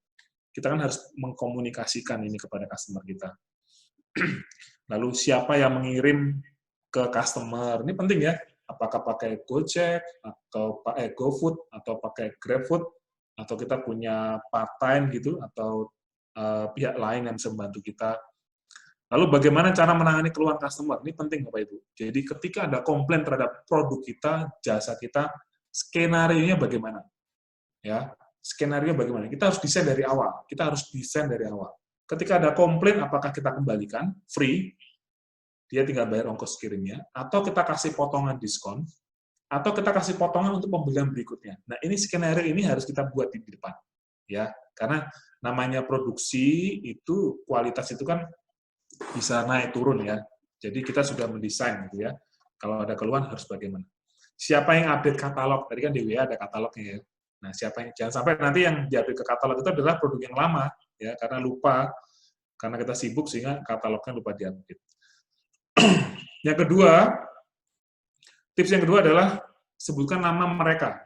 Kita kan harus mengkomunikasikan ini kepada customer kita. Lalu siapa yang mengirim ke customer, ini penting ya. Apakah pakai Gojek, atau pakai GoFood, atau pakai GrabFood, atau kita punya part-time gitu, atau pihak lain yang bisa membantu kita. Lalu bagaimana cara menangani keluhan customer? Ini penting Bapak Ibu. Jadi ketika ada komplain terhadap produk kita, jasa kita, skenario-nya bagaimana? Ya, skenario bagaimana? Kita harus desain dari awal. Kita harus desain dari awal. Ketika ada komplain, apakah kita kembalikan free, dia tinggal bayar ongkos kirimnya, atau kita kasih potongan diskon, atau kita kasih potongan untuk pembelian berikutnya. Nah, ini skenario ini harus kita buat di depan, ya, karena namanya produksi itu kualitas itu kan bisa naik turun ya. Jadi kita sudah mendesain gitu ya. Kalau ada keluhan harus bagaimana. Siapa yang update katalog? Tadi kan di WA ada katalognya ya. Nah, siapa yang jangan sampai nanti yang diupdate ke katalog itu adalah produk yang lama ya, karena lupa, karena kita sibuk sehingga katalognya lupa diupdate. Yang kedua, tips yang kedua adalah sebutkan nama mereka.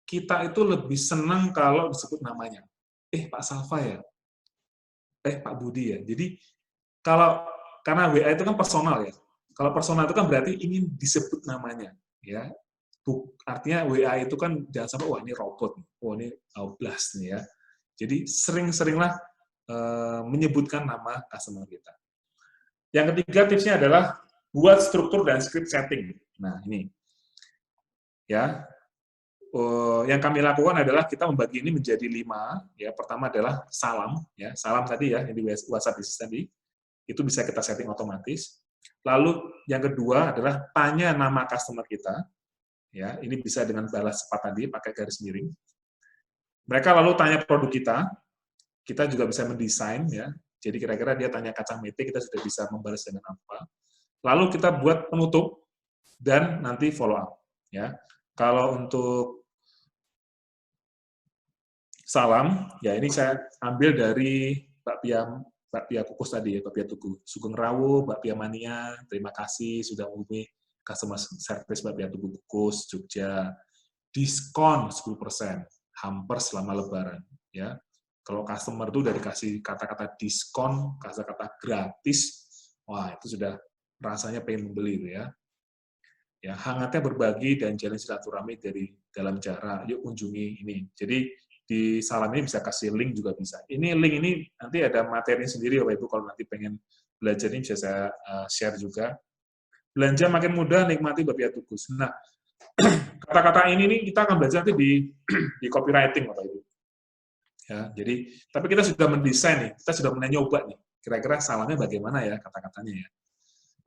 Kita itu lebih senang kalau disebut namanya. Pak Salva ya? Pak Budi ya? Jadi kalau karena WA itu kan personal ya. Kalau personal itu kan berarti ingin disebut namanya, ya. Artinya WA itu kan jangan sampai wah ini robot, wah ini blast nih ya. Jadi sering-seringlah menyebutkan nama customer kita. Yang ketiga tipsnya adalah buat struktur dan script setting. Nah ini, ya. Yang kami lakukan adalah kita membagi ini menjadi 5. Ya, pertama adalah salam, ya salam tadi ya yang di WhatsApp Business tadi. Itu bisa kita setting otomatis. Lalu yang kedua adalah tanya nama customer kita, ya ini bisa dengan balas cepat tadi pakai garis miring. Mereka lalu tanya produk kita juga bisa mendesain ya. Jadi kira-kira dia tanya kacang mete, kita sudah bisa membalas dengan apa. Lalu kita buat penutup dan nanti follow up, ya. Kalau untuk salam, ya ini saya ambil dari bakpia kukus tadi ya, bakpia Tugu. Sugeng Rawu, bakpia mania, terima kasih sudah menghubungi customer service bakpia Tugu kukus Jogja. Diskon 10%, hampir selama Lebaran. Ya, kalau customer itu dari kasih kata-kata diskon, kata-kata gratis, wah itu sudah rasanya pengen membeli itu ya. Ya, hangatnya berbagi dan jalin silaturahmi dari dalam jarak. Yuk kunjungi ini. Jadi di salam ini bisa kasih link juga bisa. Ini link ini nanti ada materi sendiri Bapak Ibu kalau nanti pengen belajar ini bisa saya share juga. Belanja makin mudah, nikmati bakpia Tugu. Nah, kata-kata ini nih kita akan belajar nanti di copywriting Bapak Ibu. Ya, jadi tapi kita sudah mendesain nih, kita sudah mencoba nih. Kira-kira salamnya bagaimana ya kata-katanya ya.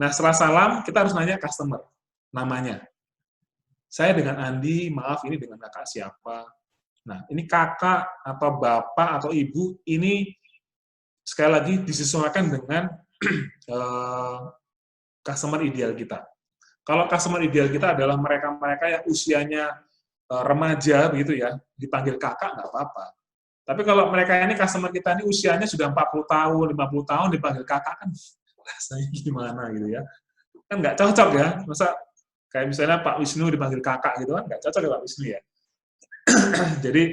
Nah, setelah salam kita harus nanya customer namanya. Saya dengan Andi, maaf ini dengan kakak siapa? Nah, ini kakak atau bapak atau ibu, ini sekali lagi disesuaikan dengan customer ideal kita. Kalau customer ideal kita adalah mereka-mereka yang usianya remaja, begitu ya, dipanggil kakak nggak apa-apa. Tapi kalau mereka ini customer kita ini usianya sudah 40 tahun, 50 tahun dipanggil kakak kan rasanya gimana gitu ya. Kan nggak cocok ya, masa kayak misalnya Pak Wisnu dipanggil kakak gitu kan nggak cocok ya Pak Wisnu ya. Jadi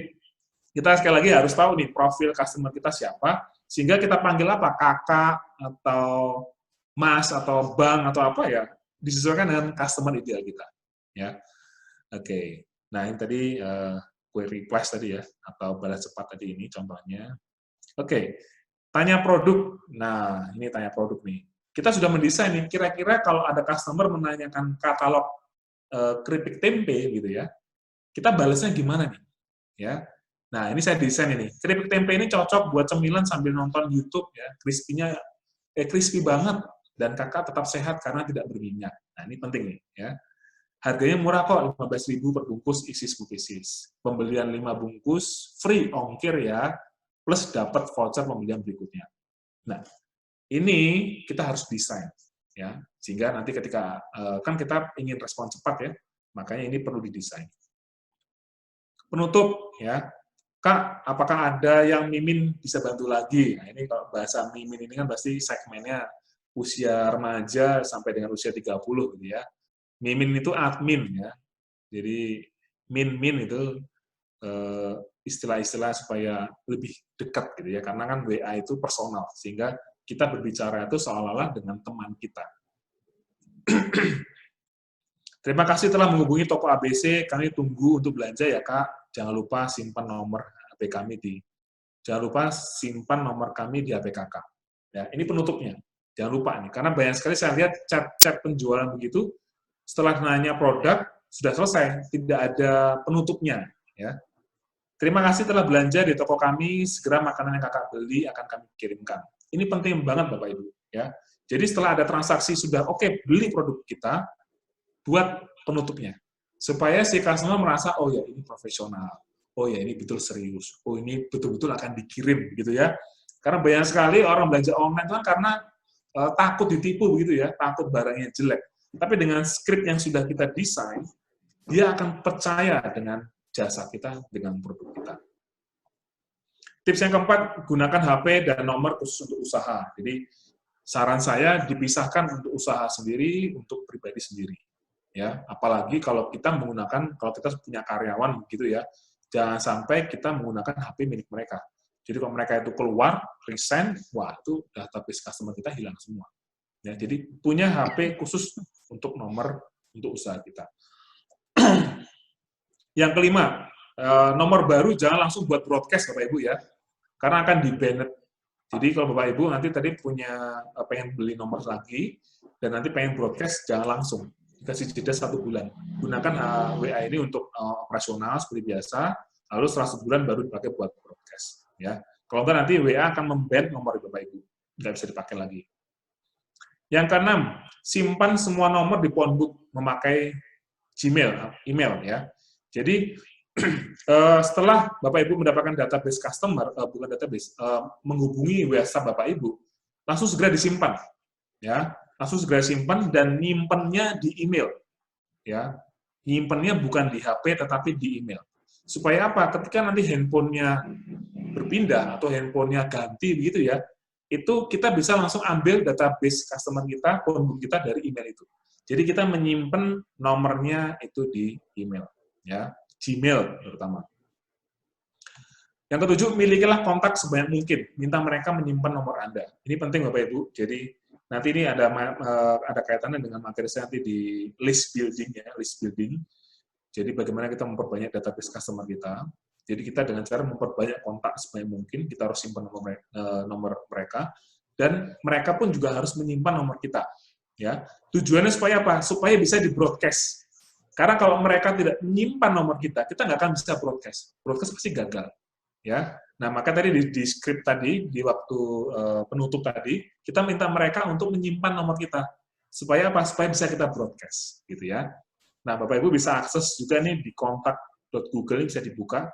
kita sekali lagi harus tahu nih profil customer kita siapa, sehingga kita panggil apa, kakak atau mas atau bang atau apa ya, disesuaikan dengan customer ideal kita. Ya, oke. Nah ini tadi query request tadi ya, atau balas cepat tadi ini contohnya. Oke, tanya produk. Nah ini tanya produk nih. Kita sudah mendesain nih, kira-kira kalau ada customer menanyakan katalog keripik tempe gitu ya, kita balasnya gimana nih? Ya, nah ini saya desain ini. Keripik tempe ini cocok buat cemilan sambil nonton YouTube ya, crispy-nya crispy banget dan kakak tetap sehat karena tidak berminyak. Nah ini penting nih ya. Harganya murah kok, 15.000 per bungkus isi 10 pieces. Pembelian 5 bungkus free ongkir ya, plus dapat voucher pembelian berikutnya. Nah, ini kita harus desain ya, sehingga nanti ketika kan kita ingin respon cepat ya, makanya ini perlu didesain. Penutup ya, Kak, apakah ada yang mimin bisa bantu lagi? Nah, ini kalau bahasa mimin ini kan pasti segmennya usia remaja sampai dengan usia 30 gitu ya. Mimin itu admin ya. Jadi min-min itu istilah-istilah supaya lebih dekat gitu ya, karena kan WA itu personal sehingga kita berbicara itu seolah-olah dengan teman kita. Terima kasih telah menghubungi toko ABC, kami tunggu untuk belanja ya Kak. Jangan lupa simpan nomor HP kami jangan lupa simpan nomor kami di HP Kakak. Ya, ini penutupnya. Jangan lupa nih, karena banyak sekali saya lihat chat-chat penjualan begitu, setelah nanya produk sudah selesai, tidak ada penutupnya. Ya. Terima kasih telah belanja di toko kami, segera makanan yang Kakak beli akan kami kirimkan. Ini penting banget Bapak Ibu. Ya. Jadi setelah ada transaksi sudah oke, beli produk kita, buat penutupnya. Supaya si customer merasa, oh ya ini profesional, oh ya ini betul serius, oh ini betul-betul akan dikirim, gitu ya. Karena banyak sekali orang belanja online kan karena takut ditipu, begitu ya, takut barangnya jelek. Tapi dengan skrip yang sudah kita desain, dia akan percaya dengan jasa kita, dengan produk kita. Tips yang keempat, gunakan HP dan nomor khusus untuk usaha. Jadi, saran saya dipisahkan untuk usaha sendiri, untuk pribadi sendiri. Ya, apalagi kalau kita punya karyawan begitu ya, jangan sampai kita menggunakan HP milik mereka. Jadi kalau mereka itu keluar, resign, wah itu database customer kita hilang semua. Ya, jadi punya HP khusus untuk nomor untuk usaha kita. Yang kelima, nomor baru jangan langsung buat broadcast Bapak Ibu ya, karena akan di-banned. Jadi kalau Bapak Ibu nanti tadi pengen beli nomor lagi, dan nanti pengen broadcast, jangan langsung. Kasih jeda 1 bulan. Gunakan WA ini untuk operasional seperti biasa, lalu setelah sebulan baru dipakai buat broadcast. Ya. Kalau enggak nanti WA akan memban nomor Bapak Ibu, nggak bisa dipakai lagi. Yang keenam, simpan semua nomor di phonebook memakai Gmail, email ya. Jadi setelah Bapak Ibu mendapatkan database customer, bukan database, menghubungi WhatsApp Bapak Ibu, langsung segera disimpan, ya. Langsung segera simpan dan nyimpennya di email. Ya. Nyimpennya bukan di HP tetapi di email. Supaya apa? Ketika nanti handphonenya berpindah atau handphonenya ganti begitu ya, itu kita bisa langsung ambil database customer kita, phonebook kita dari email itu. Jadi kita menyimpan nomornya itu di email, ya. Gmail terutama. Yang ketujuh, milikilah kontak sebanyak mungkin. Minta mereka menyimpan nomor Anda. Ini penting Bapak Ibu. Jadi nanti ini ada kaitannya dengan materi saya nanti di list building ya, list building. Jadi bagaimana kita memperbanyak database customer kita. Jadi kita dengan cara memperbanyak kontak sebanyak mungkin, kita harus simpan nomor mereka, dan mereka pun juga harus menyimpan nomor kita. Ya, tujuannya supaya apa? Supaya bisa di-broadcast. Karena kalau mereka tidak menyimpan nomor kita nggak akan bisa broadcast. Broadcast pasti gagal. Ya, nah maka tadi di script tadi, di waktu penutup tadi, kita minta mereka untuk menyimpan nomor kita. Supaya apa? Supaya bisa kita broadcast. Gitu ya. Nah, Bapak Ibu bisa akses juga nih di kontak.google, ini bisa dibuka.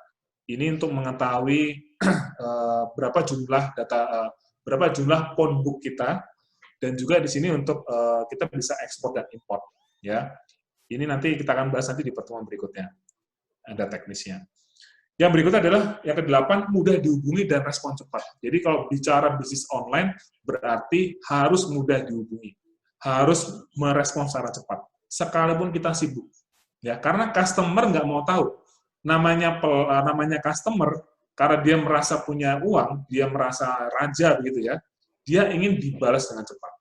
Ini untuk mengetahui berapa jumlah phonebook kita, dan juga di sini untuk kita bisa ekspor dan import. Ya, ini nanti kita akan bahas nanti di pertemuan berikutnya. Ada teknisnya. Yang berikutnya adalah yang ke-8, mudah dihubungi dan respon cepat. Jadi kalau bicara bisnis online, berarti harus mudah dihubungi, harus merespon secara cepat, sekalipun kita sibuk. Ya, karena customer nggak mau tahu. Namanya customer, karena dia merasa punya uang, dia merasa raja begitu ya, dia ingin dibalas dengan cepat.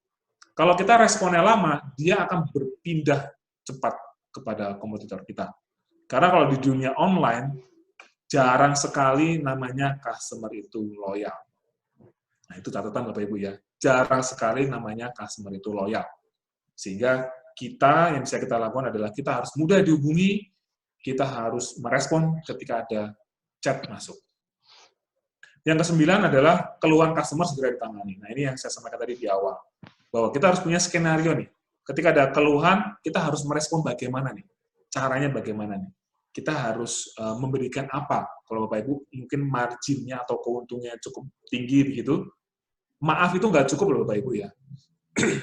Kalau kita responnya lama, dia akan berpindah cepat kepada kompetitor kita. Karena kalau di dunia online, jarang sekali namanya customer itu loyal. Nah, itu catatan Bapak Ibu ya. Jarang sekali namanya customer itu loyal. Sehingga yang bisa kita lakukan adalah kita harus mudah dihubungi, kita harus merespon ketika ada chat masuk. Yang ke-9 adalah keluhan customer segera ditangani. Nah, ini yang saya sampaikan tadi di awal. Bahwa kita harus punya skenario nih. Ketika ada keluhan, kita harus merespon bagaimana nih. Caranya bagaimana nih. Kita harus memberikan apa. Kalau Bapak Ibu mungkin marginnya atau keuntungannya cukup tinggi begitu, maaf itu nggak cukup loh Bapak Ibu ya.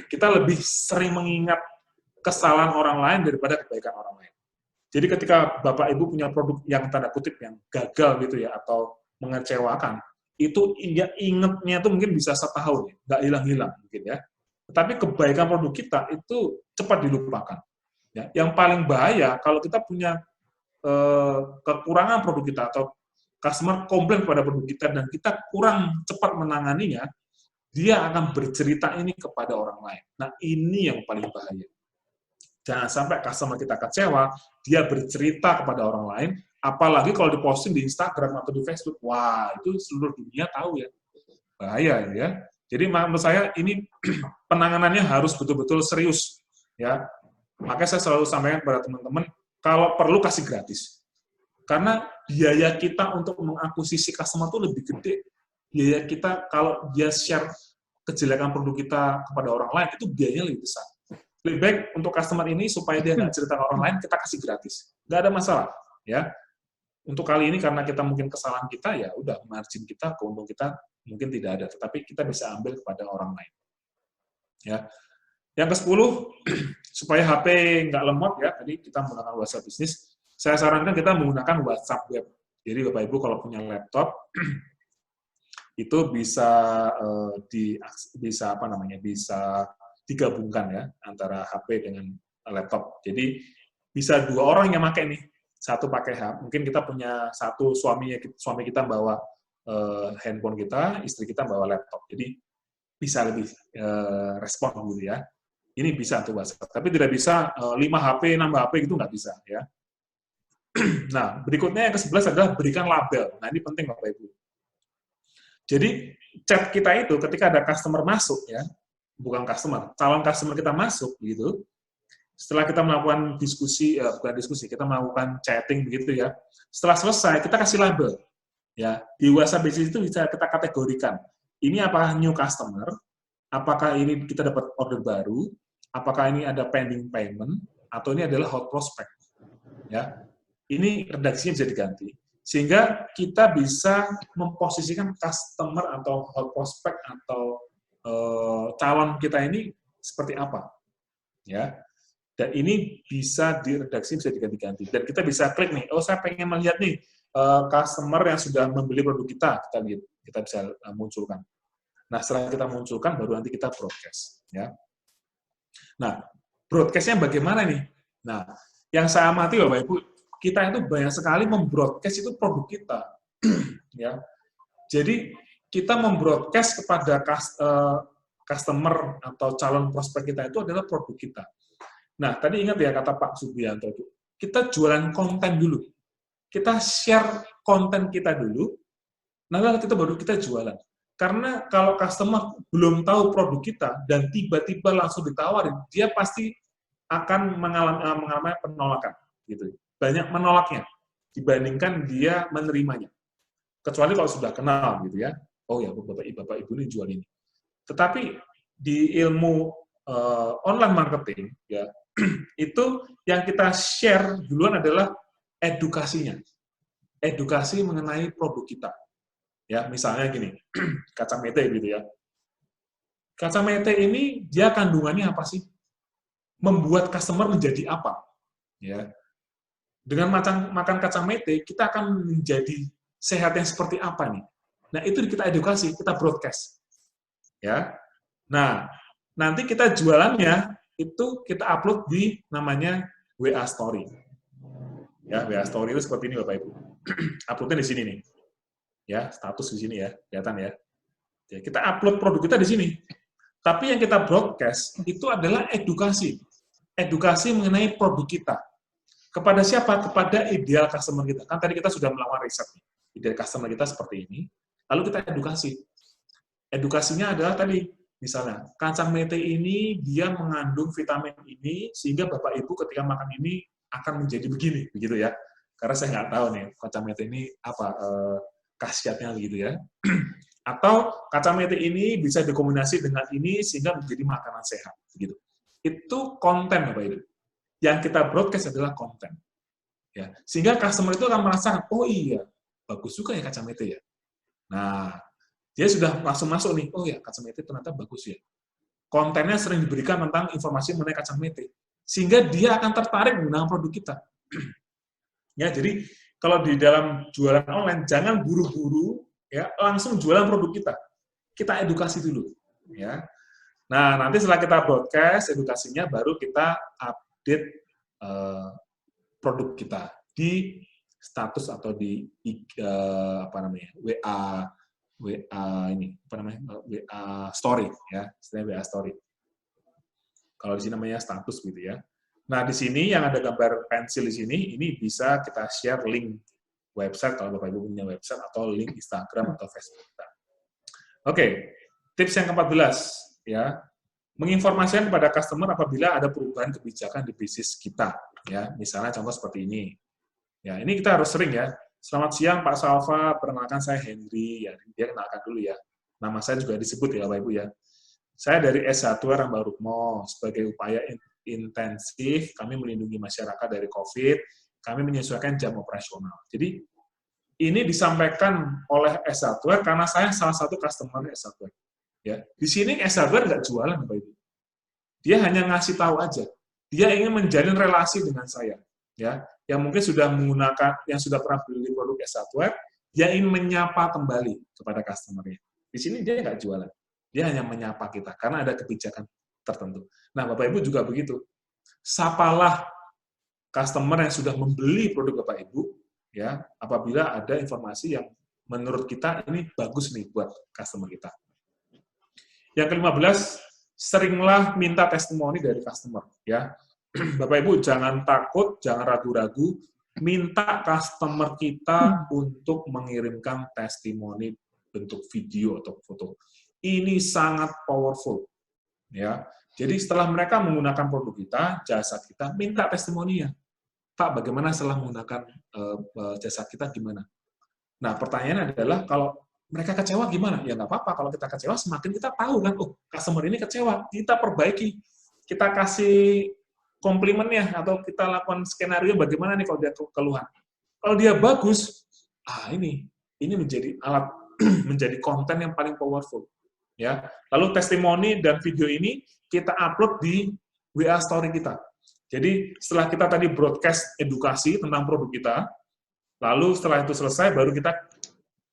Kita lebih sering mengingat kesalahan orang lain daripada kebaikan orang lain. Jadi ketika Bapak Ibu punya produk yang tanda kutip yang gagal gitu ya, atau mengecewakan, itu ingetnya tuh mungkin bisa setahun, nggak hilang-hilang mungkin ya. Tetapi kebaikan produk kita itu cepat dilupakan. Ya. Yang paling bahaya kalau kita punya kekurangan produk kita atau customer komplain pada produk kita dan kita kurang cepat menanganinya, dia akan bercerita ini kepada orang lain. Nah, ini yang paling bahaya. Jangan sampai customer kita kecewa, dia bercerita kepada orang lain, apalagi kalau diposting di Instagram atau di Facebook. Wah, itu seluruh dunia tahu ya. Bahaya ya. Jadi menurut saya ini penanganannya harus betul-betul serius ya. Makanya saya selalu sampaikan kepada teman-teman, kalau perlu kasih gratis. Karena biaya kita untuk mengakuisisi customer itu lebih gede. Biaya kita kalau dia share kejelekan produk kita kepada orang lain, itu biayanya lebih besar. Lebih baik untuk customer ini, supaya dia nggak cerita ke orang lain, kita kasih gratis. Nggak ada masalah. Ya. Untuk kali ini, karena kita mungkin kesalahan kita, ya udah, margin kita, keuntungan kita mungkin tidak ada. Tetapi kita bisa ambil kepada orang lain. Ya. Yang ke-10, supaya HP nggak lemot, ya, tadi kita menggunakan WhatsApp bisnis, saya sarankan kita menggunakan WhatsApp web. Jadi Bapak Ibu kalau punya laptop, itu bisa bisa digabungkan ya antara HP dengan laptop. Jadi bisa 2 orang yang pakai nih, satu pakai HP. Mungkin kita punya satu suami kita bawa handphone kita, istri kita bawa laptop. Jadi bisa lebih respon gitu ya. Ini bisa tuh WhatsApp. Tapi tidak bisa 5 HP, nambah HP gitu nggak bisa ya. Nah, berikutnya yang ke-11 adalah berikan label. Nah, ini penting Bapak Ibu. Jadi, chat kita itu ketika ada customer masuk, ya, bukan customer, calon customer kita masuk, gitu, setelah kita melakukan kita melakukan chatting, begitu ya, setelah selesai, kita kasih label. Ya, di WhatsApp Business itu bisa kita kategorikan. Ini apakah new customer, apakah ini kita dapat order baru, apakah ini ada pending payment, atau ini adalah hot prospect. Ya, ini redaksinya bisa diganti. Sehingga kita bisa memposisikan customer atau hot prospect atau calon kita ini seperti apa. Ya. Dan ini bisa diredaksi, bisa diganti-ganti. Dan kita bisa klik nih, oh saya pengen melihat nih customer yang sudah membeli produk kita bisa munculkan. Nah, setelah kita munculkan, baru nanti kita broadcast. Ya. Nah, broadcast-nya bagaimana nih? Nah, yang saya amati Bapak Ibu, kita itu banyak sekali membroadcast itu produk kita. Ya. Jadi, kita membroadcast kepada customer atau calon prospek kita itu adalah produk kita. Nah, tadi ingat ya kata Pak Subianto itu, kita jualan konten dulu. Kita share konten kita dulu, lalu kita jualan. Karena kalau customer belum tahu produk kita dan tiba-tiba langsung ditawarin, dia pasti akan mengalami penolakan. Gitu. Banyak menolaknya dibandingkan dia menerimanya. Kecuali kalau sudah kenal, gitu ya. Oh ya, Bapak Ibu ini jual ini. Tetapi di ilmu online marketing, ya, itu yang kita share duluan adalah edukasinya. Edukasi mengenai produk kita. Ya, misalnya gini, kacamata gitu ya. Kacamata ini dia kandungannya apa sih? Membuat customer menjadi apa? Ya. Dengan makan kacamata, kita akan menjadi sehat yang seperti apa nih? Nah, itu kita edukasi, kita broadcast. Ya. Nah, nanti kita jualannya itu kita upload di namanya WA Story. Ya, WA Story itu seperti ini Bapak Ibu. Uploadnya di sini nih. Ya, status di sini ya, kelihatan ya. Ya, kita upload produk kita di sini. Tapi yang kita broadcast itu adalah edukasi. Edukasi mengenai produk kita. Kepada siapa? Kepada ideal customer kita. Kan tadi kita sudah melakukan riset. Ideal customer kita seperti ini. Lalu kita edukasi. Edukasinya adalah tadi, misalnya, kacang mete ini dia mengandung vitamin ini, sehingga Bapak Ibu ketika makan ini akan menjadi begini, begitu ya. Karena saya nggak tahu nih, kacang mete ini apa khasiatnya gitu ya. Atau kacang mete ini bisa dikombinasi dengan ini sehingga menjadi makanan sehat gitu. Itu konten Bapak Ibu. Yang kita broadcast adalah konten. Ya, sehingga customer itu akan merasakan, oh iya, bagus juga ya kacang mete ya. Nah, dia sudah langsung masuk nih, oh ya kacang mete ternyata bagus ya. Kontennya sering diberikan tentang informasi mengenai kacang mete. Sehingga dia akan tertarik menggunakan produk kita. Ya, jadi kalau di dalam jualan online jangan buru-buru ya langsung jualan produk kita. Kita edukasi dulu ya. Nah, nanti setelah kita broadcast edukasinya baru kita update produk kita di status atau di WA ini apa namanya WA story, ya, istilahnya WA story. Kalau di sini namanya status gitu ya. Nah, di sini yang ada gambar pensil di sini, ini bisa kita share link website kalau Bapak Ibu punya website atau link Instagram atau Facebook kita. Oke, tips yang ke-14 ya. Menginformasikan kepada customer apabila ada perubahan kebijakan di bisnis kita, ya. Misalnya contoh seperti ini. Ya, ini kita harus sering ya. Selamat siang Pak Salva, perkenalkan saya Henry. Ya, dia kenalkan dulu ya. Nama saya juga disebut ya Bapak Ibu ya. Saya dari S1 Rambang Rukmo. Sebagai upaya intensif, kami melindungi masyarakat dari COVID, kami menyesuaikan jam operasional. Jadi, ini disampaikan oleh S1 karena saya salah satu customer S1. Ya, di sini S1 nggak jualan, Bapak Ibu. Dia hanya ngasih tahu aja. Dia ingin menjalin relasi dengan saya. Ya, yang mungkin sudah menggunakan, yang sudah pernah beli produk S1, dia ingin menyapa kembali kepada customer-nya. Di sini dia nggak jualan. Dia hanya menyapa kita, karena ada kebijakan tertentu. Nah, Bapak Ibu juga begitu. Sapalah customer yang sudah membeli produk Bapak Ibu, ya, apabila ada informasi yang menurut kita ini bagus nih buat customer kita. Yang ke-15, seringlah minta testimoni dari customer, ya. Bapak Ibu jangan takut, jangan ragu-ragu, minta customer kita untuk mengirimkan testimoni bentuk video atau foto. Ini sangat powerful, ya. Jadi setelah mereka menggunakan produk kita, jasa kita, minta testimoninya. Pak, bagaimana setelah menggunakan jasa kita gimana? Nah, pertanyaannya adalah kalau mereka kecewa gimana? Ya nggak apa-apa, kalau kita kecewa semakin kita tahu kan, oh customer ini kecewa, kita perbaiki, kita kasih komplimennya, atau kita lakukan skenario bagaimana nih kalau dia keluhan. Kalau dia bagus, ini menjadi alat, menjadi konten yang paling powerful. Ya, lalu testimoni dan video ini kita upload di WA Story kita. Jadi setelah kita tadi broadcast edukasi tentang produk kita, lalu setelah itu selesai, baru kita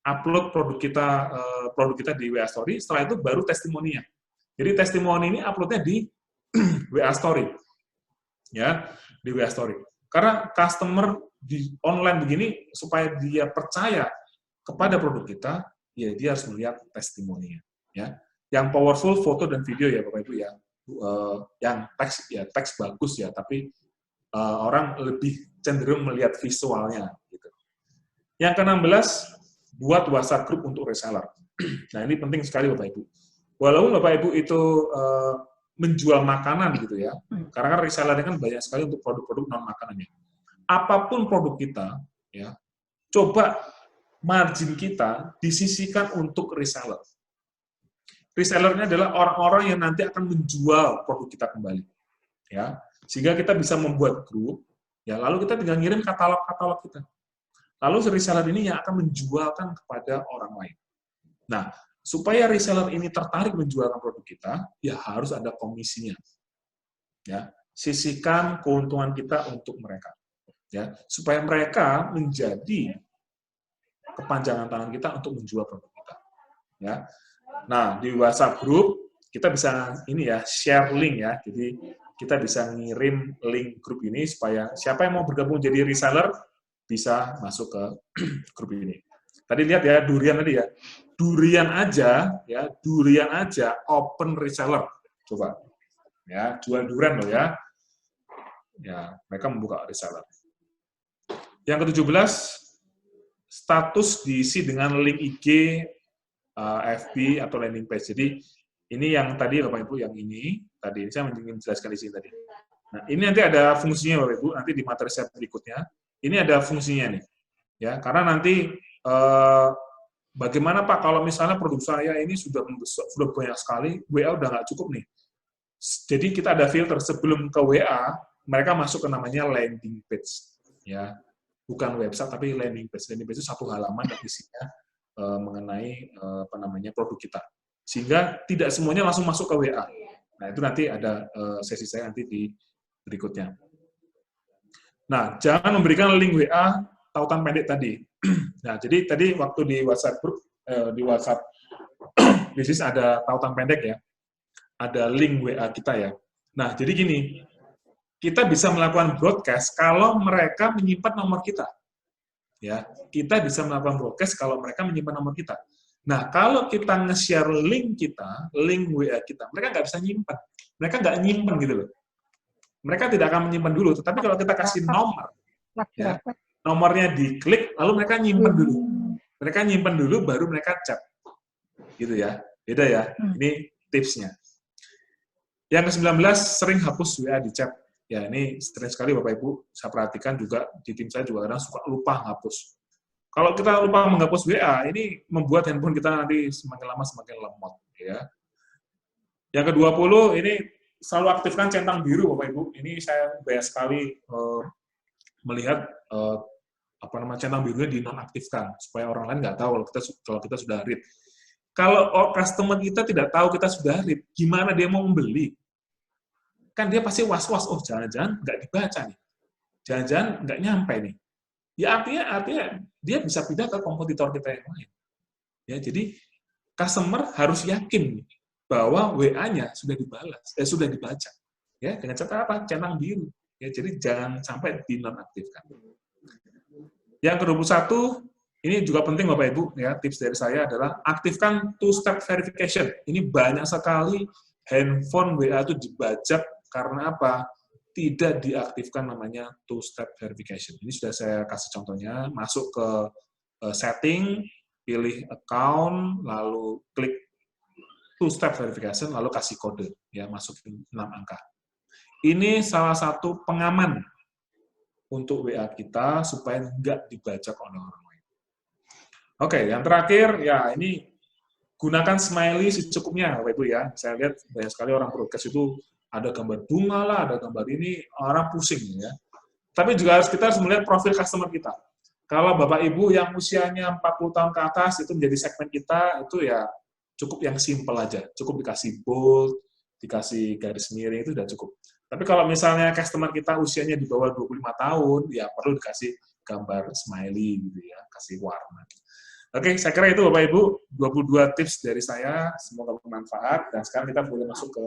upload produk kita di WA Story, setelah itu baru testimoninya. Jadi testimoni ini uploadnya di WA Story. Ya, di WA Story. Karena customer di online begini, supaya dia percaya kepada produk kita, ya dia harus melihat testimoninya. Ya. Yang powerful foto dan video ya Bapak Ibu ya. Yang teks bagus ya, tapi orang lebih cenderung melihat visualnya. Gitu. Yang ke-16, buat WhatsApp group untuk reseller. Nah, ini penting sekali Bapak Ibu. Walaupun Bapak Ibu itu menjual makanan gitu ya, karena kan reseller kan banyak sekali untuk produk-produk non-makanannya. Apapun produk kita, ya, coba margin kita disisihkan untuk reseller. Resellernya adalah orang-orang yang nanti akan menjual produk kita kembali. Ya, sehingga kita bisa membuat grup, ya, lalu kita tinggal ngirim katalog-katalog kita. Lalu reseller ini yang akan menjualkan kepada orang lain. Nah, supaya reseller ini tertarik menjualkan produk kita, ya harus ada komisinya. Ya, sisihkan keuntungan kita untuk mereka. Ya, supaya mereka menjadi kepanjangan tangan kita untuk menjual produk kita. Ya. Nah, di WhatsApp group kita bisa ini ya, share link ya. Jadi kita bisa ngirim link grup ini supaya siapa yang mau bergabung jadi reseller bisa masuk ke grup ini. Tadi lihat ya, durian tadi ya. Durian aja open reseller. Coba. Ya, jual durian loh ya. Ya, mereka membuka reseller. Yang ke-17, status diisi dengan link IG, FB atau landing page. Jadi ini yang tadi Bapak Ibu, yang ini tadi saya ingin menjelaskan di sini tadi. Nah, ini nanti ada fungsinya Bapak Ibu, nanti di materi saya berikutnya. Ini ada fungsinya nih. Ya, karena nanti bagaimana Pak kalau misalnya produk saya ini sudah banyak sekali, WA udah nggak cukup nih. Jadi kita ada filter sebelum ke WA, mereka masuk ke namanya landing page. Ya, bukan website tapi landing page. Landing page itu satu halaman yang isinya mengenai produk kita, sehingga tidak semuanya langsung masuk ke WA. Nah, itu nanti ada sesi saya nanti di berikutnya. Nah, jangan memberikan link WA tautan pendek tadi. Nah, jadi tadi waktu di WhatsApp group, di WhatsApp bisnis ada tautan pendek ya, ada link WA kita ya. Nah, jadi gini, kita bisa melakukan broadcast kalau mereka menyimpan nomor kita. Ya, kita bisa melakukan broadcast kalau mereka menyimpan nomor kita. Nah, kalau kita nge-share link kita, link WA kita, mereka nggak bisa nyimpan. Mereka nggak nyimpan gitu loh. Mereka tidak akan menyimpan dulu, tetapi kalau kita kasih nomor, ya, nomornya diklik, lalu mereka nyimpan dulu. Mereka nyimpan dulu, baru mereka chat. Gitu ya. Beda ya. Ini tipsnya. Yang ke-19, sering hapus WA di chat. Ya, ini sering sekali Bapak Ibu, saya perhatikan juga, di tim saya juga kadang suka lupa hapus. Kalau kita lupa menghapus WA, ini membuat handphone kita nanti semakin lama semakin lemot. Ya. Yang ke-20, ini selalu aktifkan centang biru, Bapak Ibu. Ini saya banyak sekali melihat centang birunya dinonaktifkan, supaya orang lain nggak tahu kalau kita sudah read. Kalau customer kita tidak tahu kita sudah read, gimana dia mau membeli? Kan dia pasti was-was, oh jangan-jangan nggak dibaca nih. Jangan-jangan nggak nyampe nih. Ya artinya dia bisa pindah ke kompetitor kita yang lain. Ya, jadi customer harus yakin bahwa WA-nya sudah sudah dibaca. Ya, dengan cara apa? Centang biru. Ya, jadi jangan sampai dinonaktifkan. Yang ke-21, ini juga penting Bapak Ibu, ya, tips dari saya adalah aktifkan two-step verification. Ini banyak sekali handphone WA itu dibajak karena apa? Tidak diaktifkan namanya two-step verification. Ini sudah saya kasih contohnya, masuk ke setting, pilih account, lalu klik two-step verification, lalu kasih kode, ya, masukin 6 angka. Ini salah satu pengaman untuk WA kita supaya nggak dibajak oleh orang lain. Oke, yang terakhir, ya ini gunakan smiley secukupnya, Bapak Ibu ya. Saya lihat banyak sekali orang broadcast itu ada gambar bunga lah, ada gambar ini, orang pusing ya. Tapi juga kita harus melihat profil customer kita. Kalau Bapak Ibu yang usianya 40 tahun ke atas, itu menjadi segmen kita, itu ya cukup yang simple aja. Cukup dikasih bold, dikasih garis miring, itu sudah cukup. Tapi kalau misalnya customer kita usianya di bawah 25 tahun, ya perlu dikasih gambar smiley gitu ya, kasih warna. Oke, saya kira itu Bapak Ibu, 22 tips dari saya, semoga bermanfaat, dan sekarang kita boleh masuk ke